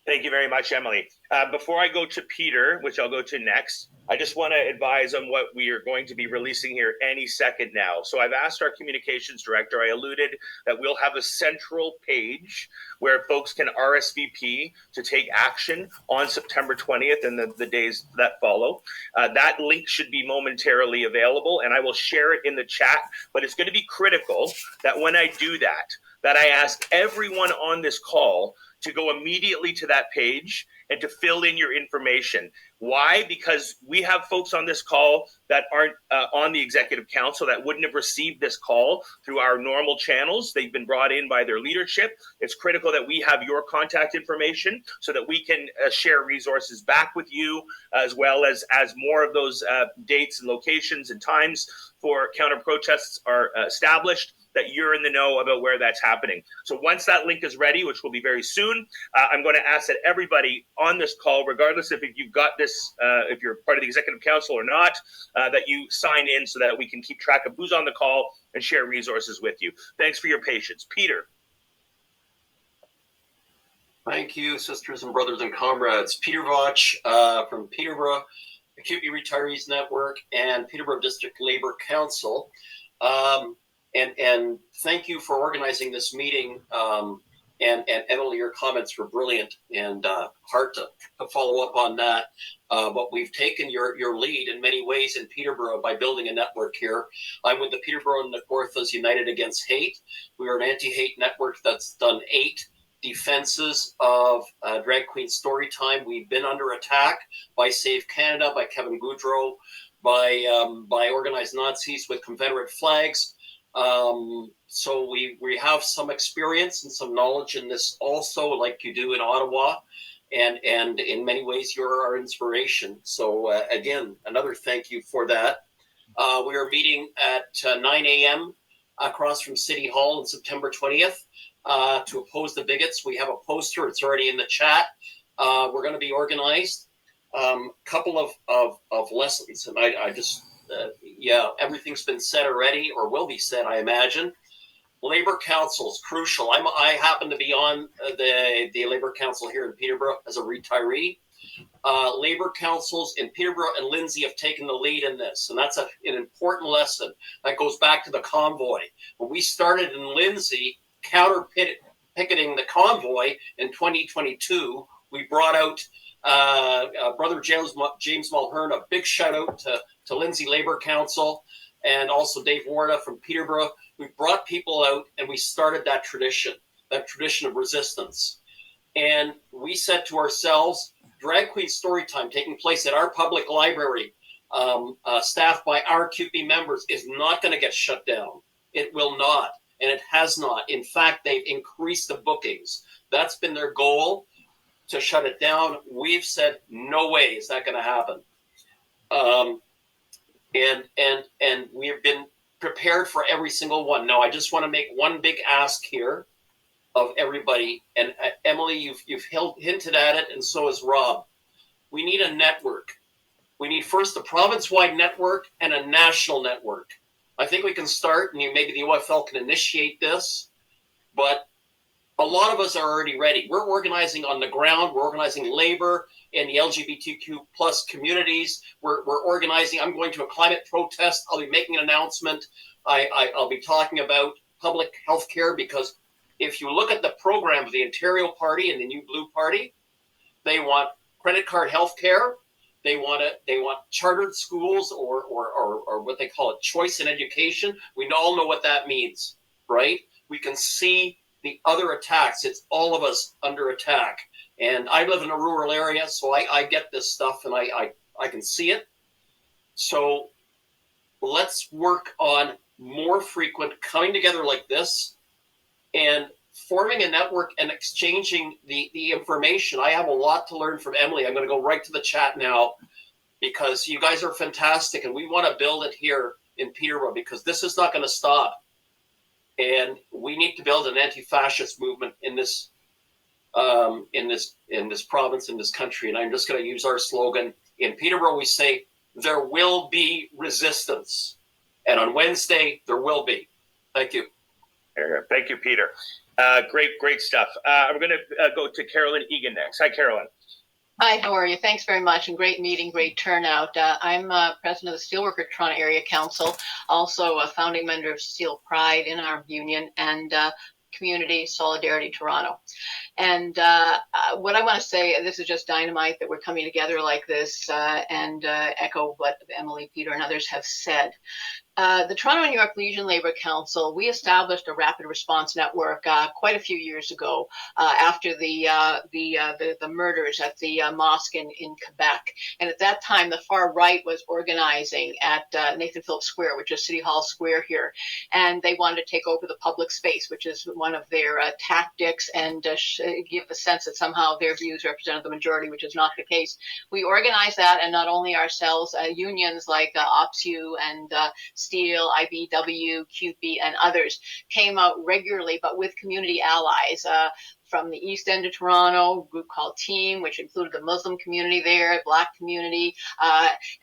Thank you very much, Emily. Before I go to Peter, which I'll go to next, I just want to advise on what we are going to be releasing here any second now. So I've asked our communications director, I alluded that we'll have a central page where folks can RSVP to take action on September 20th and the days that follow. That link should be momentarily available, and I will share it in the chat, but it's going to be critical that when I do that I ask everyone on this call to go immediately to that page and to fill in your information. Why? Because we have folks on this call that aren't on the executive council that wouldn't have received this call through our normal channels. They've been brought in by their leadership. It's critical that we have your contact information so that we can share resources back with you, as well as more of those dates and locations and times for counter protests are established, that you're in the know about where that's happening. So once that link is ready, which will be very soon, I'm going to ask that everybody on this call, regardless if you've got this, if you're part of the executive council or not, that you sign in so that we can keep track of who's on the call and share resources with you. Thanks for your patience. Peter. Thank you, sisters and brothers and comrades. Peter Vach from Peterborough, QP Retirees Network, and Peterborough District Labour Council. And thank you for organizing this meeting. And Emily, your comments were brilliant, and hard to follow up on that. But we've taken your lead in many ways in Peterborough by building a network here. I'm with the Peterborough Nagorthas United Against Hate. We are an anti-hate network that's done 8 defenses of drag queen story time. We've been under attack by Save Canada, by Kevin Goudreau, by organized Nazis with Confederate flags. So we have some experience and some knowledge in this also, like you do in Ottawa, and in many ways you're our inspiration. So again, another thank you for that. We are meeting at 9 a.m. across from City Hall on September 20th to oppose the bigots. We have a poster. It's already in the chat. We're going to be organized. Couple of lessons, and I just everything's been said already, or will be said, I imagine. Labor Council is crucial. I happen to be on the Labor Council here in Peterborough as a retiree. Labor councils in Peterborough and Lindsay have taken the lead in this, and that's an important lesson. That goes back to the convoy. When we started in Lindsay, counter-picketing the convoy in 2022, we brought out Brother James Mulhern. A big shout out to Lindsay Labor Council, and also Dave Warda from Peterborough. We brought people out and we started that tradition of resistance. And we said to ourselves, Drag Queen Storytime taking place at our public library, staffed by our QP members, is not going to get shut down. It will not, and it has not. In fact, they've increased the bookings. That's been their goal, to shut it down. We've said, no way is that going to happen. And we have been prepared for every single one. Now, I just want to make one big ask here of everybody. And Emily, you've hinted at it, and so has Rob. We need a network. We need first a province-wide network and a national network. I think we can start, and maybe the OFL can initiate this, but a lot of us are already ready. We're organizing on the ground. We're organizing labor in the LGBTQ plus communities. We're organizing. I'm going to a climate protest. I'll be making an announcement. I'll be talking about public health care, because if you look at the program of the Ontario Party and the New Blue Party, they want credit card health care. They want chartered schools or what they call it, choice in education. We all know what that means, right? We can see the other attacks. It's all of us under attack. And I live in a rural area, so I get this stuff and I can see it. So let's work on more frequent coming together like this and forming a network and exchanging the information. I have a lot to learn from Emily. I'm going to go right to the chat now because you guys are fantastic and we want to build it here in Peterborough because this is not going to stop. And we need to build an anti-fascist movement in this province, in this country. And I'm just going to use our slogan. In Peterborough, we say, there will be resistance. And on Wednesday, there will be. Thank you. Thank you, Peter. Great stuff. We're going to go to Carolyn Egan next. Hi, Carolyn. Hi, how are you? Thanks very much, and great meeting, great turnout. I'm president of the Steelworker Toronto Area Council, also a founding member of Steel Pride in our union, and Community Solidarity Toronto. And what I want to say, this is just dynamite that we're coming together like this and echo what Emily, Peter, and others have said. The Toronto and New York Legion Labor Council, we established a rapid response network quite a few years ago after the murders at the mosque in Quebec. And at that time, the far right was organizing at Nathan Phillips Square, which is City Hall Square here. And they wanted to take over the public space, which is one of their tactics, and give the sense that somehow their views represented the majority, which is not the case. We organized that, and not only ourselves, unions like OPSU and Steel, IBW, QP, and others came out regularly, but with community allies. From the East End of Toronto, a group called Team, which included the Muslim community there, Black community, 2S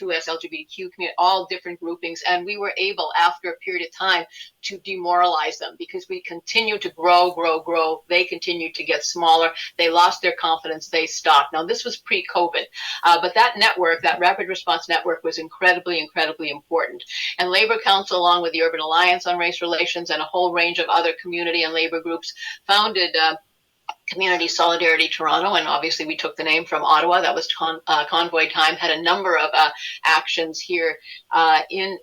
LGBTQ community, all different groupings. And we were able, after a period of time, to demoralize them because we continued to grow. They continued to get smaller. They lost their confidence. They stopped. Now, this was pre-COVID, but that network, that rapid response network, was incredibly important. And Labor Council, along with the Urban Alliance on Race Relations and a whole range of other community and labor groups, founded Community Solidarity Toronto, and obviously we took the name from Ottawa. That was Convoy Time. Had a number of actions here in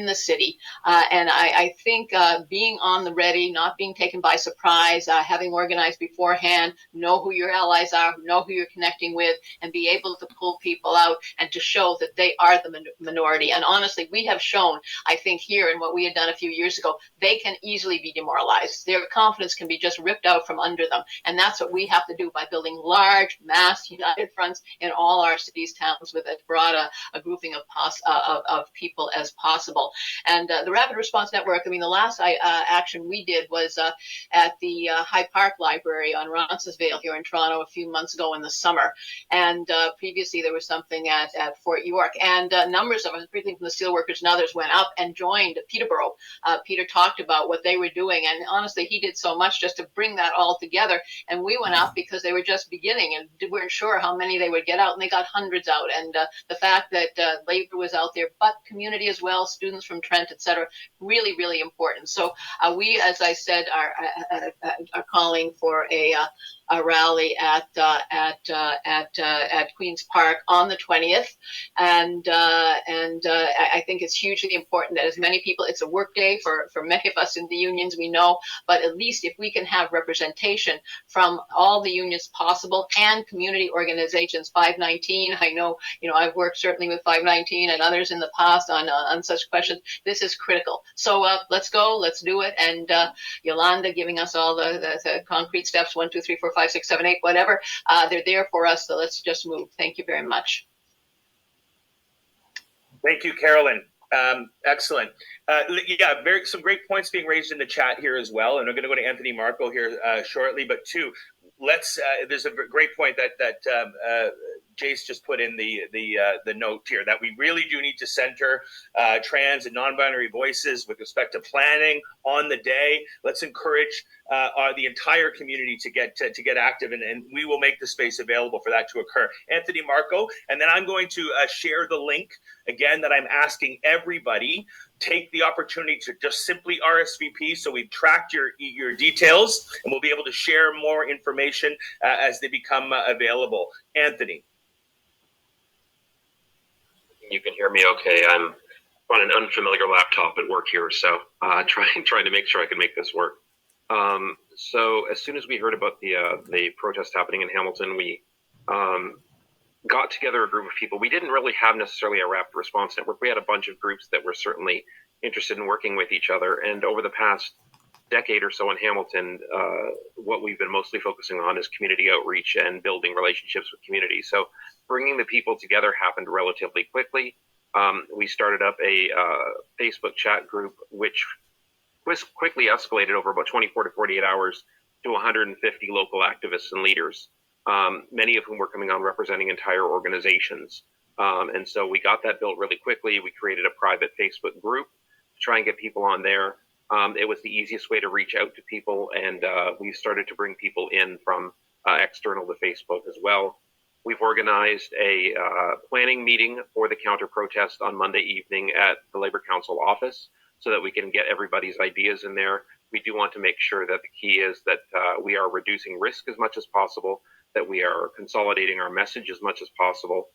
the city, and I think being on the ready, not being taken by surprise, having organized beforehand, know who your allies are, know who you're connecting with, and be able to pull people out and to show that they are the minority. And honestly, we have shown, I think, here and what we had done a few years ago, they can easily be demoralized. Their confidence can be just ripped out from under them, and that's what we have to do by building large, mass, united fronts in all our cities, towns, with as broad a grouping of people as possible. And the Rapid Response Network, I mean, the last action we did was at the High Park Library on Roncesvalles here in Toronto a few months ago in the summer. And previously there was something at Fort York. And numbers of us, particularly from the steelworkers and others, went up and joined Peterborough. Peter talked about what they were doing. And honestly, he did so much just to bring that all together. And we went up because they were just beginning and weren't sure how many they would get out, and they got hundreds out. And the fact that labor was out there, but community as well, students from Trent, etc., really important. So we, as I said, are calling for a rally at Queen's Park on the 20th, and I think it's hugely important that as many people. It's a work day for many of us in the unions, we know, but at least if we can have representation from all the unions possible and community organizations. 519, I know, I've worked certainly with 519 and others in the past on such questions. This is critical. So let's go, let's do it. And Yolanda giving us all the concrete steps, 1, 2, 3, 4, 5, 6, 7, 8, whatever. They're there for us. So let's just move. Thank you very much. Thank you, Carolyn. Excellent. Some great points being raised in the chat here as well. And I'm going to go to Anthony Marco here shortly. But there's a great point that Jace just put in the note here, that we really do need to center trans and non-binary voices with respect to planning on the day. Let's encourage the entire community to get active, and we will make the space available for that to occur. Anthony Marco, and then I'm going to share the link again that I'm asking everybody take the opportunity to just simply RSVP. So we've tracked your details, and we'll be able to share more information as they become available. Anthony. You can hear me okay. I'm on an unfamiliar laptop at work here, so trying to make sure I can make this work. So as soon as we heard about the protest happening in Hamilton, we got together a group of people. We didn't really have necessarily a rapid response network. We had a bunch of groups that were certainly interested in working with each other. And over the past decade or so in Hamilton, what we've been mostly focusing on is community outreach and building relationships with community. So bringing the people together happened relatively quickly. We started up a Facebook chat group, which was quickly escalated over about 24 to 48 hours to 150 local activists and leaders, many of whom were coming on representing entire organizations. And so we got that built really quickly. We created a private Facebook group to try and get people on there. It was the easiest way to reach out to people, and we started to bring people in from external to Facebook as well. We've organized a planning meeting for the counter protest on Monday evening at the Labour Council office so that we can get everybody's ideas in there. We do want to make sure that the key is that we are reducing risk as much as possible, that we are consolidating our message as much as possible,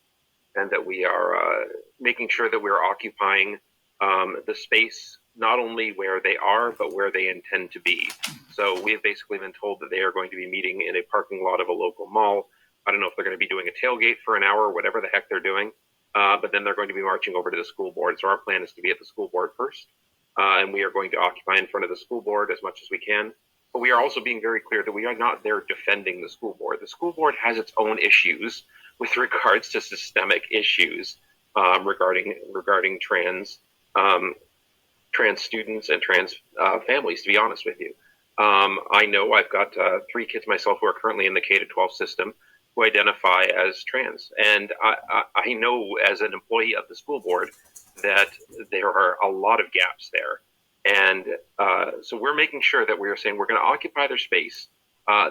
and that we are making sure that we're occupying the space not only where they are, but where they intend to be. So we have basically been told that they are going to be meeting in a parking lot of a local mall. I don't know if they're going to be doing a tailgate for an hour or whatever the heck they're doing, but then they're going to be marching over to the school board. So our plan is to be at the school board first, and we are going to occupy in front of the school board as much as we can. But we are also being very clear that we are not there defending the school board. The school board has its own issues with regards to systemic issues regarding trans students and trans families, to be honest with you. I know I've got 3 kids myself who are currently in the K-12 system who identify as trans. And I know as an employee of the school board that there are a lot of gaps there. And so we're making sure that we're saying we're going to occupy their space.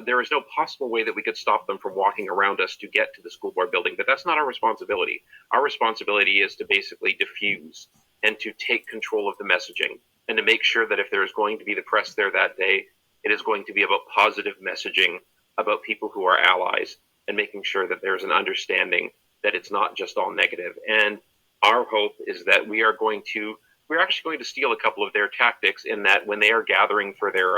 There is no possible way that we could stop them from walking around us to get to the school board building, but that's not our responsibility. Our responsibility is to basically diffuse and to take control of the messaging and to make sure that if there is going to be the press there that day, it is going to be about positive messaging about people who are allies and making sure that there's an understanding that it's not just all negative. And our hope is that we're actually going to steal a couple of their tactics in that when they are gathering for their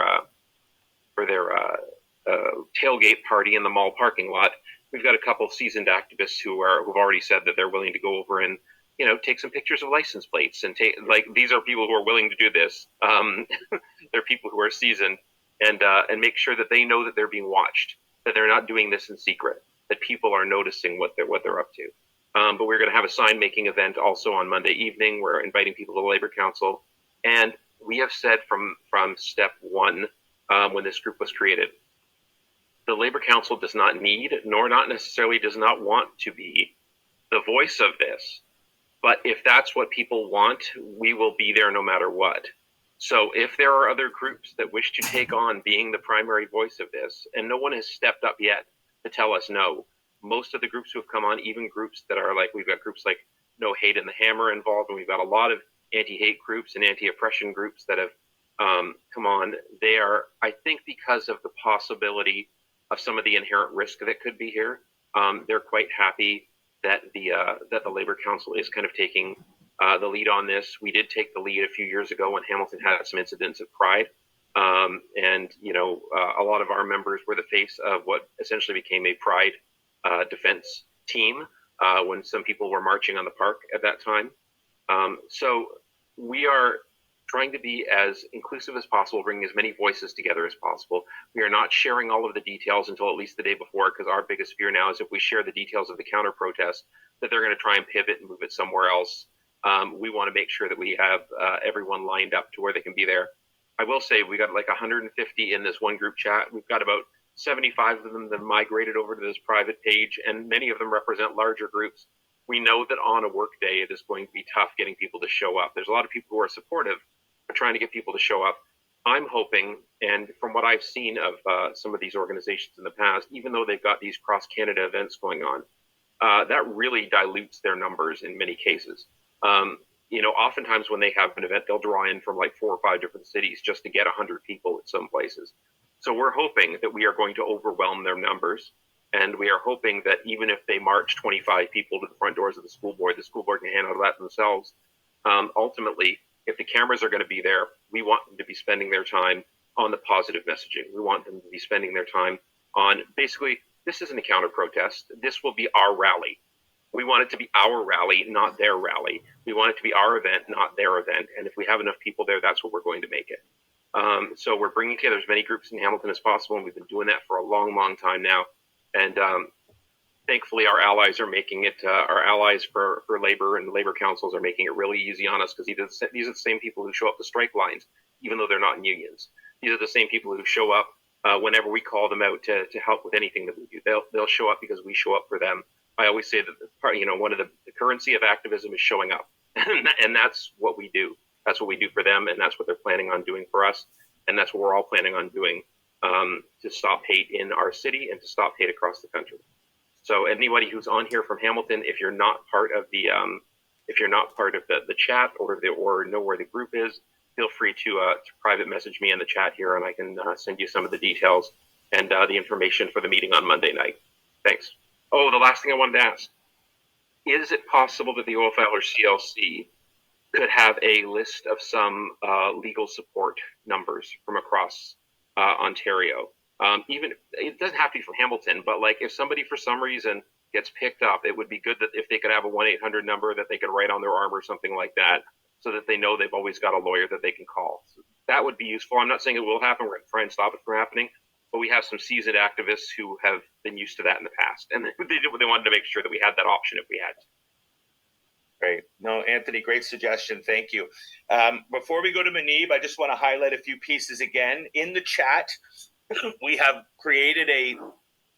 tailgate party in the mall parking lot, we've got a couple of seasoned activists who've already said that they're willing to go over and take some pictures of license plates and these are people who are willing to do this. They're people who are seasoned and make sure that they know that they're being watched, that they're not doing this in secret, that people are noticing what they're up to. But we're going to have a sign making event also on Monday evening. We're inviting people to the Labour Council, and we have said from step one when this group was created, the Labour Council does not need, nor not necessarily does not want to be the voice of this. But if that's what people want, we will be there no matter what. So if there are other groups that wish to take on being the primary voice of this, and no one has stepped up yet to tell us no, most of the groups who have come on, even groups that are we've got groups like No Hate and the Hammer involved, and we've got a lot of anti-hate groups and anti-oppression groups that have come on. They are, I think, because of the possibility of some of the inherent risk that could be here, they're quite happy that the Labour Council is kind of taking the lead on this. We did take the lead a few years ago when Hamilton had some incidents at Pride. And a lot of our members were the face of what essentially became a Pride defense team when some people were marching on the park at that time. So we are trying to be as inclusive as possible, bringing as many voices together as possible. We are not sharing all of the details until at least the day before, because our biggest fear now is if we share the details of the counter protest, that they're going to try and pivot and move it somewhere else. We want to make sure that we have everyone lined up to where they can be there. I will say we got 150 in this one group chat. We've got about 75 of them that migrated over to this private page, and many of them represent larger groups. We know that on a work day, it is going to be tough getting people to show up. There's a lot of people who are supportive, but trying to get people to show up. I'm hoping, and from what I've seen of some of these organizations in the past, even though they've got these cross-Canada events going on, that really dilutes their numbers in many cases. oftentimes when they have an event, they'll draw in from like 4 or 5 different cities just to get 100 people at some places. So we're hoping that we are going to overwhelm their numbers. And we are hoping that even if they march 25 people to the front doors of the school board can handle that themselves. Ultimately, if the cameras are going to be there, we want them to be spending their time on the positive messaging. We want them to be spending their time on basically, this isn't a counter protest. This will be our rally. We want it to be our rally, not their rally. We want it to be our event, not their event. And if we have enough people there, that's what we're going to make it. So we're bringing together as many groups in Hamilton as possible, and we've been doing that for a long, long time now. And thankfully, our allies are making it. Our allies for labor and labor councils are making it really easy on us, because these are the same people who show up to strike lines, even though they're not in unions. These are the same people who show up whenever we call them out to help with anything that we do. They'll show up because we show up for them. I always say that one of the currency of activism is showing up, and that's what we do. That's what we do for them, and that's what they're planning on doing for us, and that's what we're all planning on doing to stop hate in our city and to stop hate across the country. So anybody who's on here from Hamilton, if you're not part of the chat or know where the group is, feel free to private message me in the chat here, and I can send you some of the details and the information for the meeting on Monday night. Thanks. Oh, the last thing I wanted to ask. Is it possible that the OFL or CLC could have a list of some legal support numbers from across Ontario? Even it doesn't have to be from Hamilton, but like if somebody for some reason gets picked up, it would be good that if they could have a 1-800 number that they could write on their arm or something like that, so that they know they've always got a lawyer that they can call. So that would be useful. I'm not saying it will happen. We're going to try and stop it from happening, but we have some seasoned activists who have been used to that in the past, and they wanted to make sure that we had that option if we had to. Great. No, Anthony, great suggestion. Thank you. Before we go to Manib, I just want to highlight a few pieces again. In the chat, we have created a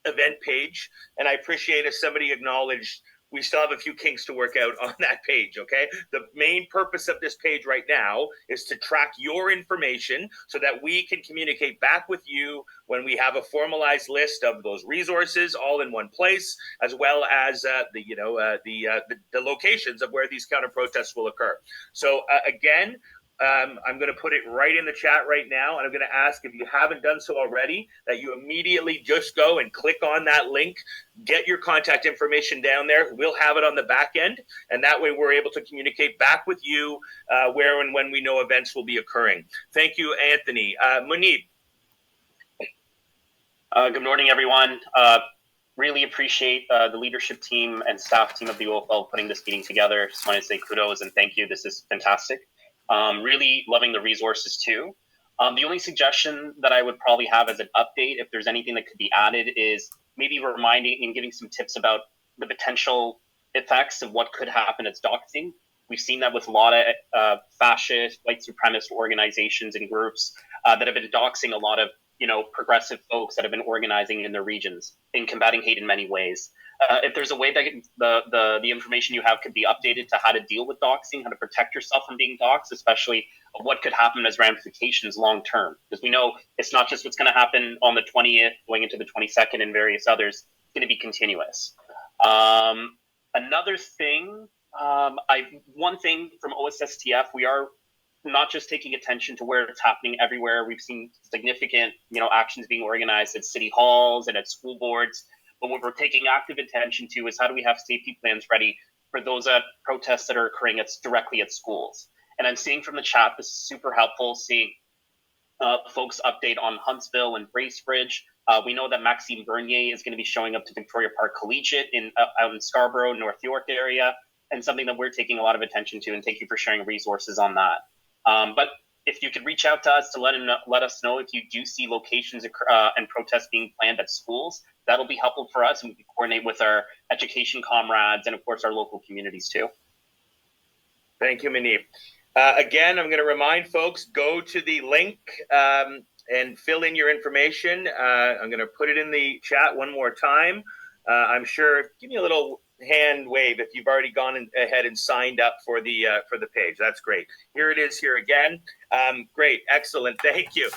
event page, and I appreciate if somebody acknowledged we still have a few kinks to work out on that page, okay? The main purpose of this page right now is to track your information so that we can communicate back with you when we have a formalized list of those resources all in one place, as well as the locations of where these counter protests will occur. So again, I'm going to put it right in the chat right now, and I'm going to ask, if you haven't done so already, that you immediately just go and click on that link, get your contact information down there. We'll have it on the back end, and that way we're able to communicate back with you where and when we know events will be occurring. Thank you, Anthony. Munib. Good morning, everyone. Really appreciate the leadership team and staff team of the OFL putting this meeting together. Just want to say kudos and thank you. This is fantastic. Really loving the resources too. The only suggestion that I would probably have as an update, if there's anything that could be added, is maybe reminding and giving some tips about the potential effects of what could happen as doxing. We've seen that with a lot of fascist, white supremacist organizations and groups that have been doxing a lot of progressive folks that have been organizing in their regions in combating hate in many ways. If there's a way that the information you have could be updated to how to deal with doxing, how to protect yourself from being doxed, especially what could happen as ramifications long term, because we know it's not just what's going to happen on the 20th going into the 22nd and various others. It's going to be continuous. Another thing, one thing from OSSTF, we are not just taking attention to where it's happening everywhere. We've seen significant actions being organized at city halls and at school boards. But what we're taking active attention to is how do we have safety plans ready for those protests that are occurring directly at schools. And I'm seeing from the chat, this is super helpful, seeing folks update on Huntsville and Bracebridge. We know that Maxime Bernier is going to be showing up to Victoria Park Collegiate out in Scarborough, North York area, and something that we're taking a lot of attention to, and thank you for sharing resources on that. But if you could reach out to us to let us know if you do see locations and protests being planned at schools, that'll be helpful for us, and we can coordinate with our education comrades and, of course, our local communities too. Thank you, Manib. Again, I'm going to remind folks, go to the link and fill in your information. I'm going to put it in the chat one more time. I'm sure, give me a little hand wave if you've already gone ahead and signed up for the page. That's great. Here it is here again. Great. Excellent. Thank you.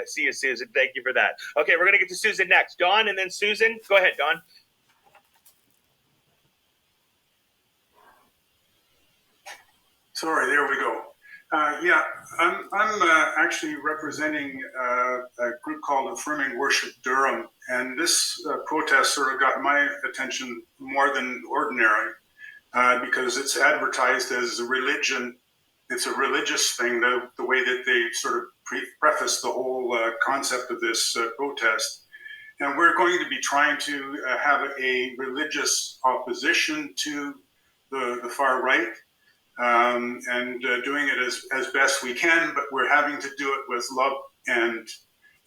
See you, Susan. Thank you for that. Okay, we're going to get to Susan next. Dawn and then Susan. Go ahead, Dawn. Sorry, there we go. Yeah, I'm actually representing a group called Affirming Worship Durham, and this protest sort of got my attention more than ordinary because it's advertised as a religion. It's a religious thing, the way that they sort of preface the whole concept of this protest. And we're going to be trying to have a religious opposition to the far right. And doing it as best we can, but we're having to do it with love and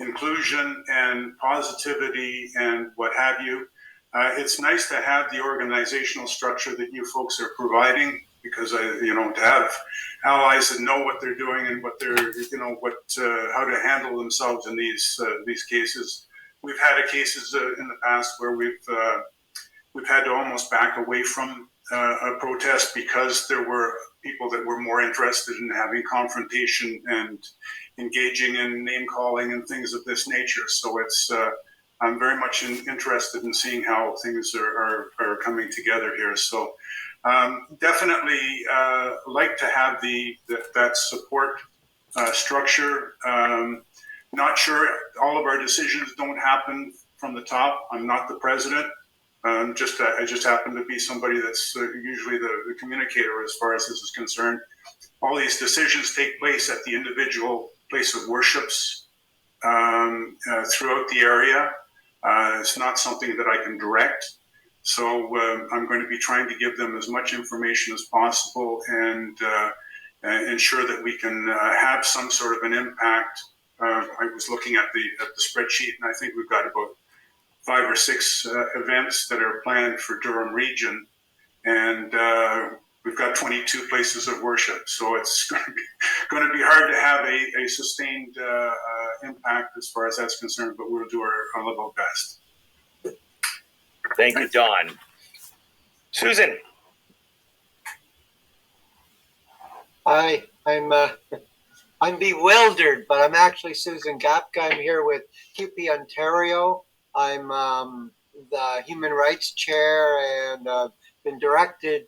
inclusion and positivity and what have you. It's nice to have the organizational structure that you folks are providing, because to have allies that know what they're doing and what they're how to handle themselves in these cases. We've had cases in the past where we've had to almost back away from a protest because there were people that were more interested in having confrontation and engaging in name calling and things of this nature. So it's I'm very much interested in seeing how things are coming together here. So definitely like to have that support structure. Not sure all of our decisions don't happen from the top. I'm not the president. I just happen to be somebody that's usually the communicator as far as this is concerned. All these decisions take place at the individual place of worships throughout the area. It's not something that I can direct. So I'm going to be trying to give them as much information as possible and ensure that we can have some sort of an impact. I was looking at the spreadsheet, and I think we've got about 5 or 6 events that are planned for Durham region, and we've got 22 places of worship. So it's going to be hard to have a sustained impact as far as that's concerned, but we'll do our level best. Thank you, Don. Susan. Hi, I'm bewildered, but I'm actually Susan Gapka. I'm here with CUPE Ontario. I'm the Human Rights Chair, and been directed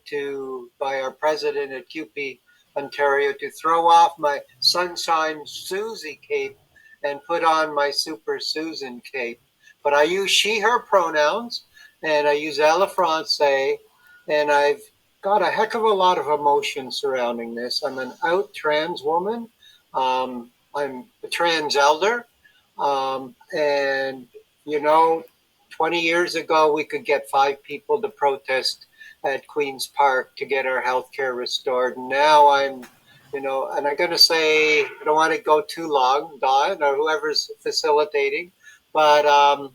by our president at CUPE Ontario to throw off my Sunshine Susie cape and put on my Super Susan cape. But I use she, her pronouns, and I use elle française, and I've got a heck of a lot of emotion surrounding this. I'm an out trans woman. I'm a trans elder. And 20 years ago, we could get 5 people to protest at Queen's Park to get our health care restored. And now and I'm going to say, I don't want to go too long, Don, or whoever's facilitating, but a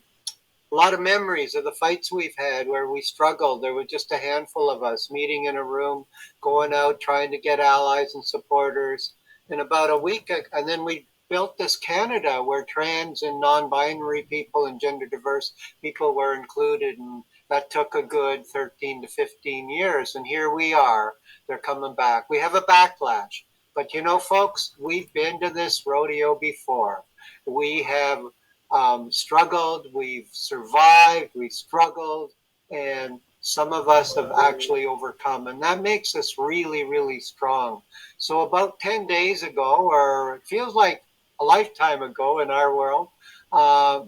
lot of memories of the fights we've had where we struggled. There were just a handful of us meeting in a room, going out, trying to get allies and supporters. In about a week, and then we built this Canada where trans and non-binary people and gender diverse people were included, and that took a good 13 to 15 years, and here we are. They're coming back. We have a backlash, but folks, we've been to this rodeo before. We have struggled, we've survived, we've struggled, and some of us have actually overcome, and that makes us really, really strong. So about 10 days ago, or it feels like a lifetime ago in our world,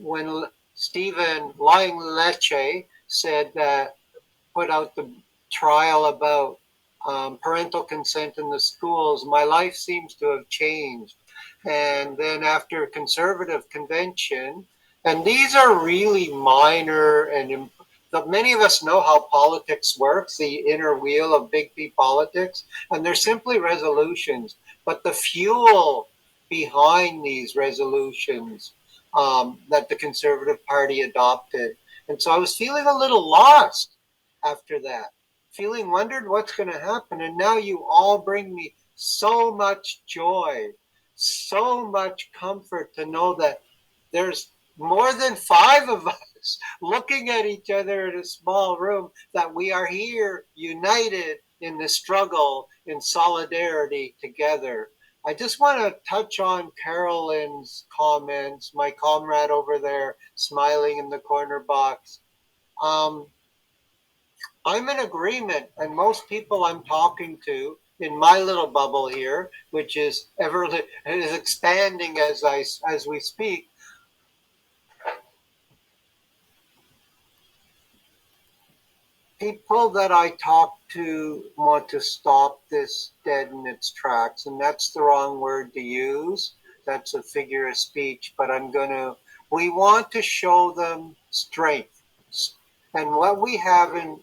when Stephen Lying Leche said that, put out the trial about parental consent in the schools, my life seems to have changed. And then after a conservative convention, and these are really minor, and many of us know how politics works, the inner wheel of big P politics, and they're simply resolutions. But the fuel behind these resolutions that the Conservative Party adopted. And so I was feeling a little lost after that, wondered what's going to happen. And now you all bring me so much joy, so much comfort to know that there's more than 5 of us looking at each other in a small room, that we are here united in the struggle, in solidarity together. I just want to touch on Carolyn's comments, my comrade over there smiling in the corner box. I'm in agreement, and most people I'm talking to in my little bubble here, which is is expanding as we speak. People that I talk to want to stop this dead in its tracks, and that's the wrong word to use. That's a figure of speech, but we want to show them strength. And what we have in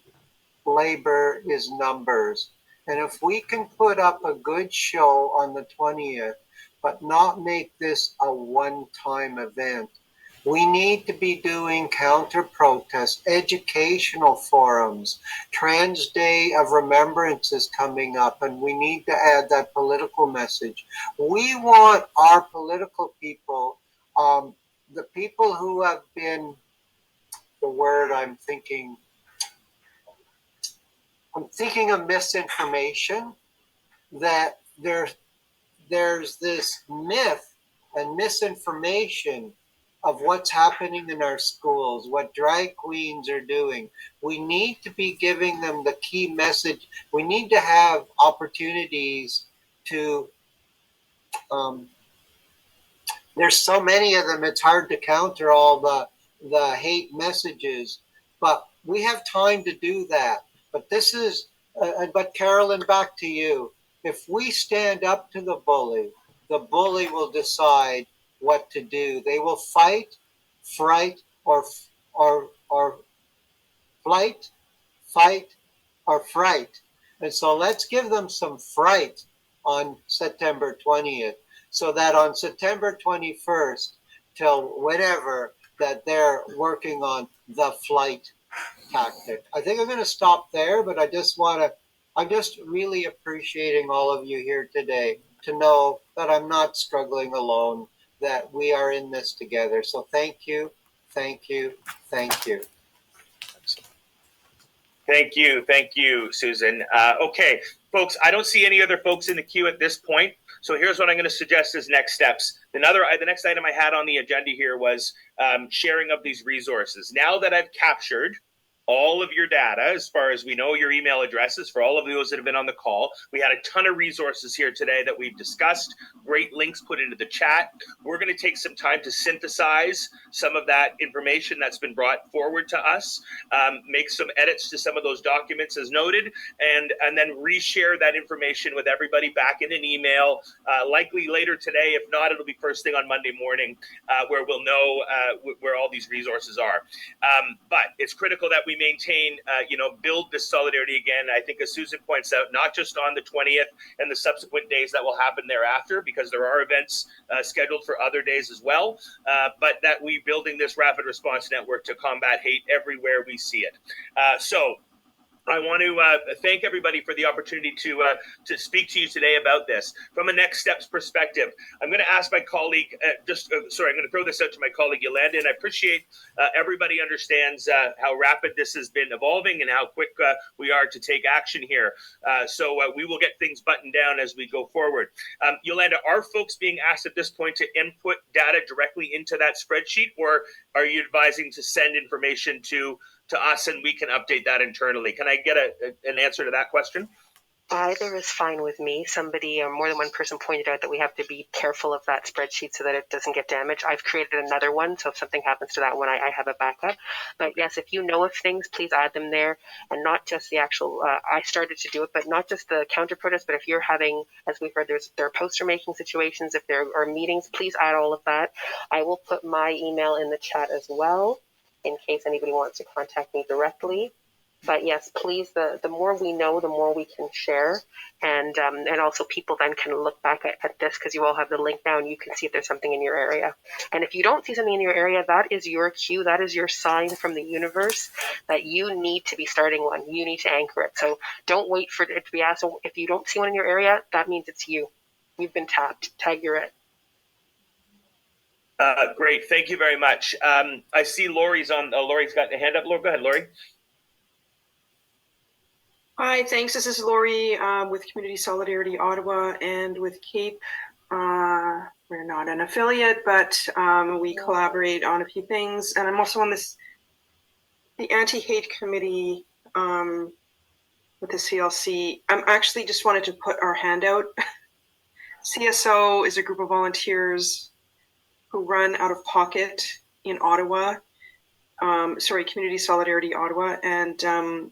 labor is numbers. And if we can put up a good show on the 20th, but not make this a one-time event, we need to be doing counter-protests, educational forums. Trans Day of Remembrance is coming up, and we need to add that political message. We want our political people, the people who have been, the word I'm thinking of misinformation, that there's this myth and misinformation of what's happening in our schools, what drag queens are doing. We need to be giving them the key message. We need to have opportunities to, there's so many of them, it's hard to counter all the hate messages, but we have time to do that. But but Carolyn, back to you. If we stand up to the bully will decide what to do. They will fight, fright, or flight, fight, or fright. And so let's give them some fright on September 20th, so that on September 21st till whenever, that they're working on the flight tactic. I think I'm going to stop there, but I'm just really appreciating all of you here today to know that I'm not struggling alone, that we are in this together. So thank you, thank you, thank you. Thank you, Susan. Okay, folks, I don't see any other folks in the queue at this point. So here's what I'm going to suggest as next steps. The next item I had on the agenda here was sharing of these resources. Now that I've captured all of your data, as far as we know, your email addresses for all of those that have been on the call. We had a ton of resources here today that we've discussed, great links put into the chat. We're going to take some time to synthesize some of that information that's been brought forward to us, make some edits to some of those documents as noted, and then reshare that information with everybody back in an email, likely later today. If not, it'll be first thing on Monday morning, where we'll know where all these resources are. But it's critical that we maintain, build this solidarity again. I think, as Susan points out, not just on the 20th and the subsequent days that will happen thereafter, because there are events scheduled for other days as well, but that we building this rapid response network to combat hate everywhere we see it. So I want to thank everybody for the opportunity to speak to you today about this. From a next steps perspective, I'm going to ask my colleague, I'm going to throw this out to my colleague Yolanda, and I appreciate everybody understands how rapid this has been evolving and how quick we are to take action here. So we will get things buttoned down as we go forward. Yolanda, are folks being asked at this point to input data directly into that spreadsheet, or are you advising to send information to us and we can update that internally? Can I get an answer to that question? Either is fine with me. Somebody or more than one person pointed out that we have to be careful of that spreadsheet so that it doesn't get damaged. I've created another one, so if something happens to that one, I have a backup. But yes, if you know of things, please add them there, and not just the actual, I started to do it, but not just the counter protest, but if you're having, as we've heard, there are poster making situations, if there are meetings, please add all of that. I will put my email in the chat as well, in case anybody wants to contact me directly. But yes, please, the more we know, the more we can share. And also people then can look back at this, because you all have the link now and you can see if there's something in your area. And if you don't see something in your area, that is your cue. That is your sign from the universe that you need to be starting one. You need to anchor it. So don't wait for it to be asked. So if you don't see one in your area, that means it's you. You've been tapped. Tag, you're it. Great. Thank you very much. I see Lori's on. Lori's got a hand up. Lori, go ahead, Lori. Hi, thanks. This is Lori with Community Solidarity Ottawa, and with CAPE. We're not an affiliate, but we collaborate on a few things. And I'm also on the Anti-Hate Committee, with the CLC. I'm actually just wanted to put our hand out. CSO is a group of volunteers who run out of pocket in Ottawa. Community Solidarity Ottawa, and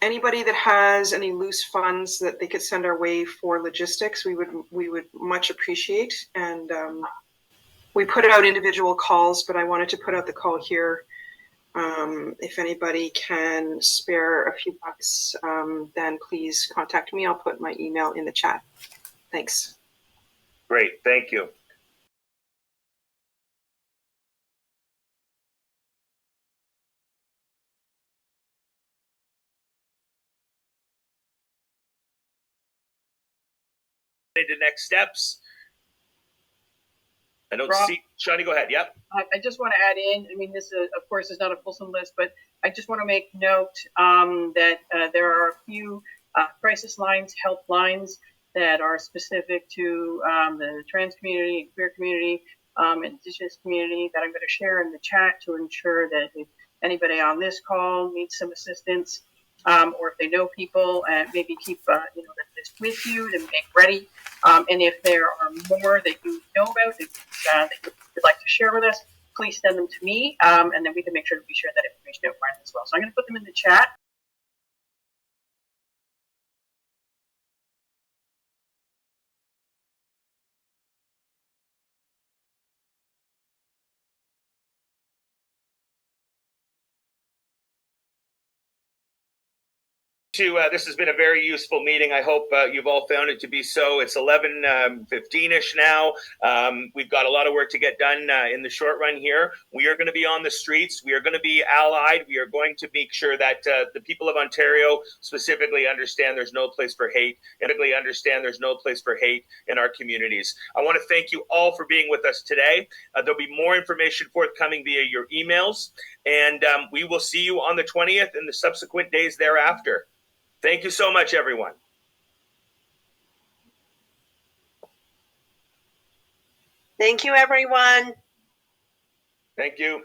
anybody that has any loose funds that they could send our way for logistics, we would much appreciate. And we put out individual calls, but I wanted to put out the call here. If anybody can spare a few bucks, then please contact me. I'll put my email in the chat. Thanks. Great, thank you. Into next steps. I don't see. Shani, go ahead. Yep. I just want to add in, I mean, this, of course, is not a fulsome list, but I just want to make note that there are a few crisis lines, help lines that are specific to the trans community, queer community, Indigenous community that I'm going to share in the chat to ensure that if anybody on this call needs some assistance, or if they know people, and maybe keep the list with you to make ready. And if there are more that you know about that you would like to share with us, please send them to me, and then we can make sure that we share that information out front as well. So I'm going to put them in the chat. This has been a very useful meeting. I hope you've all found it to be so. It's 11:15-ish now. We've got a lot of work to get done in the short run here. We are going to be on the streets. We are going to be allied. We are going to make sure that the people of Ontario specifically understand there's no place for hate, and understand there's no place for hate in our communities. I want to thank you all for being with us today. There'll be more information forthcoming via your emails, and we will see you on the 20th and the subsequent days thereafter. Thank you so much, everyone. Thank you, everyone. Thank you.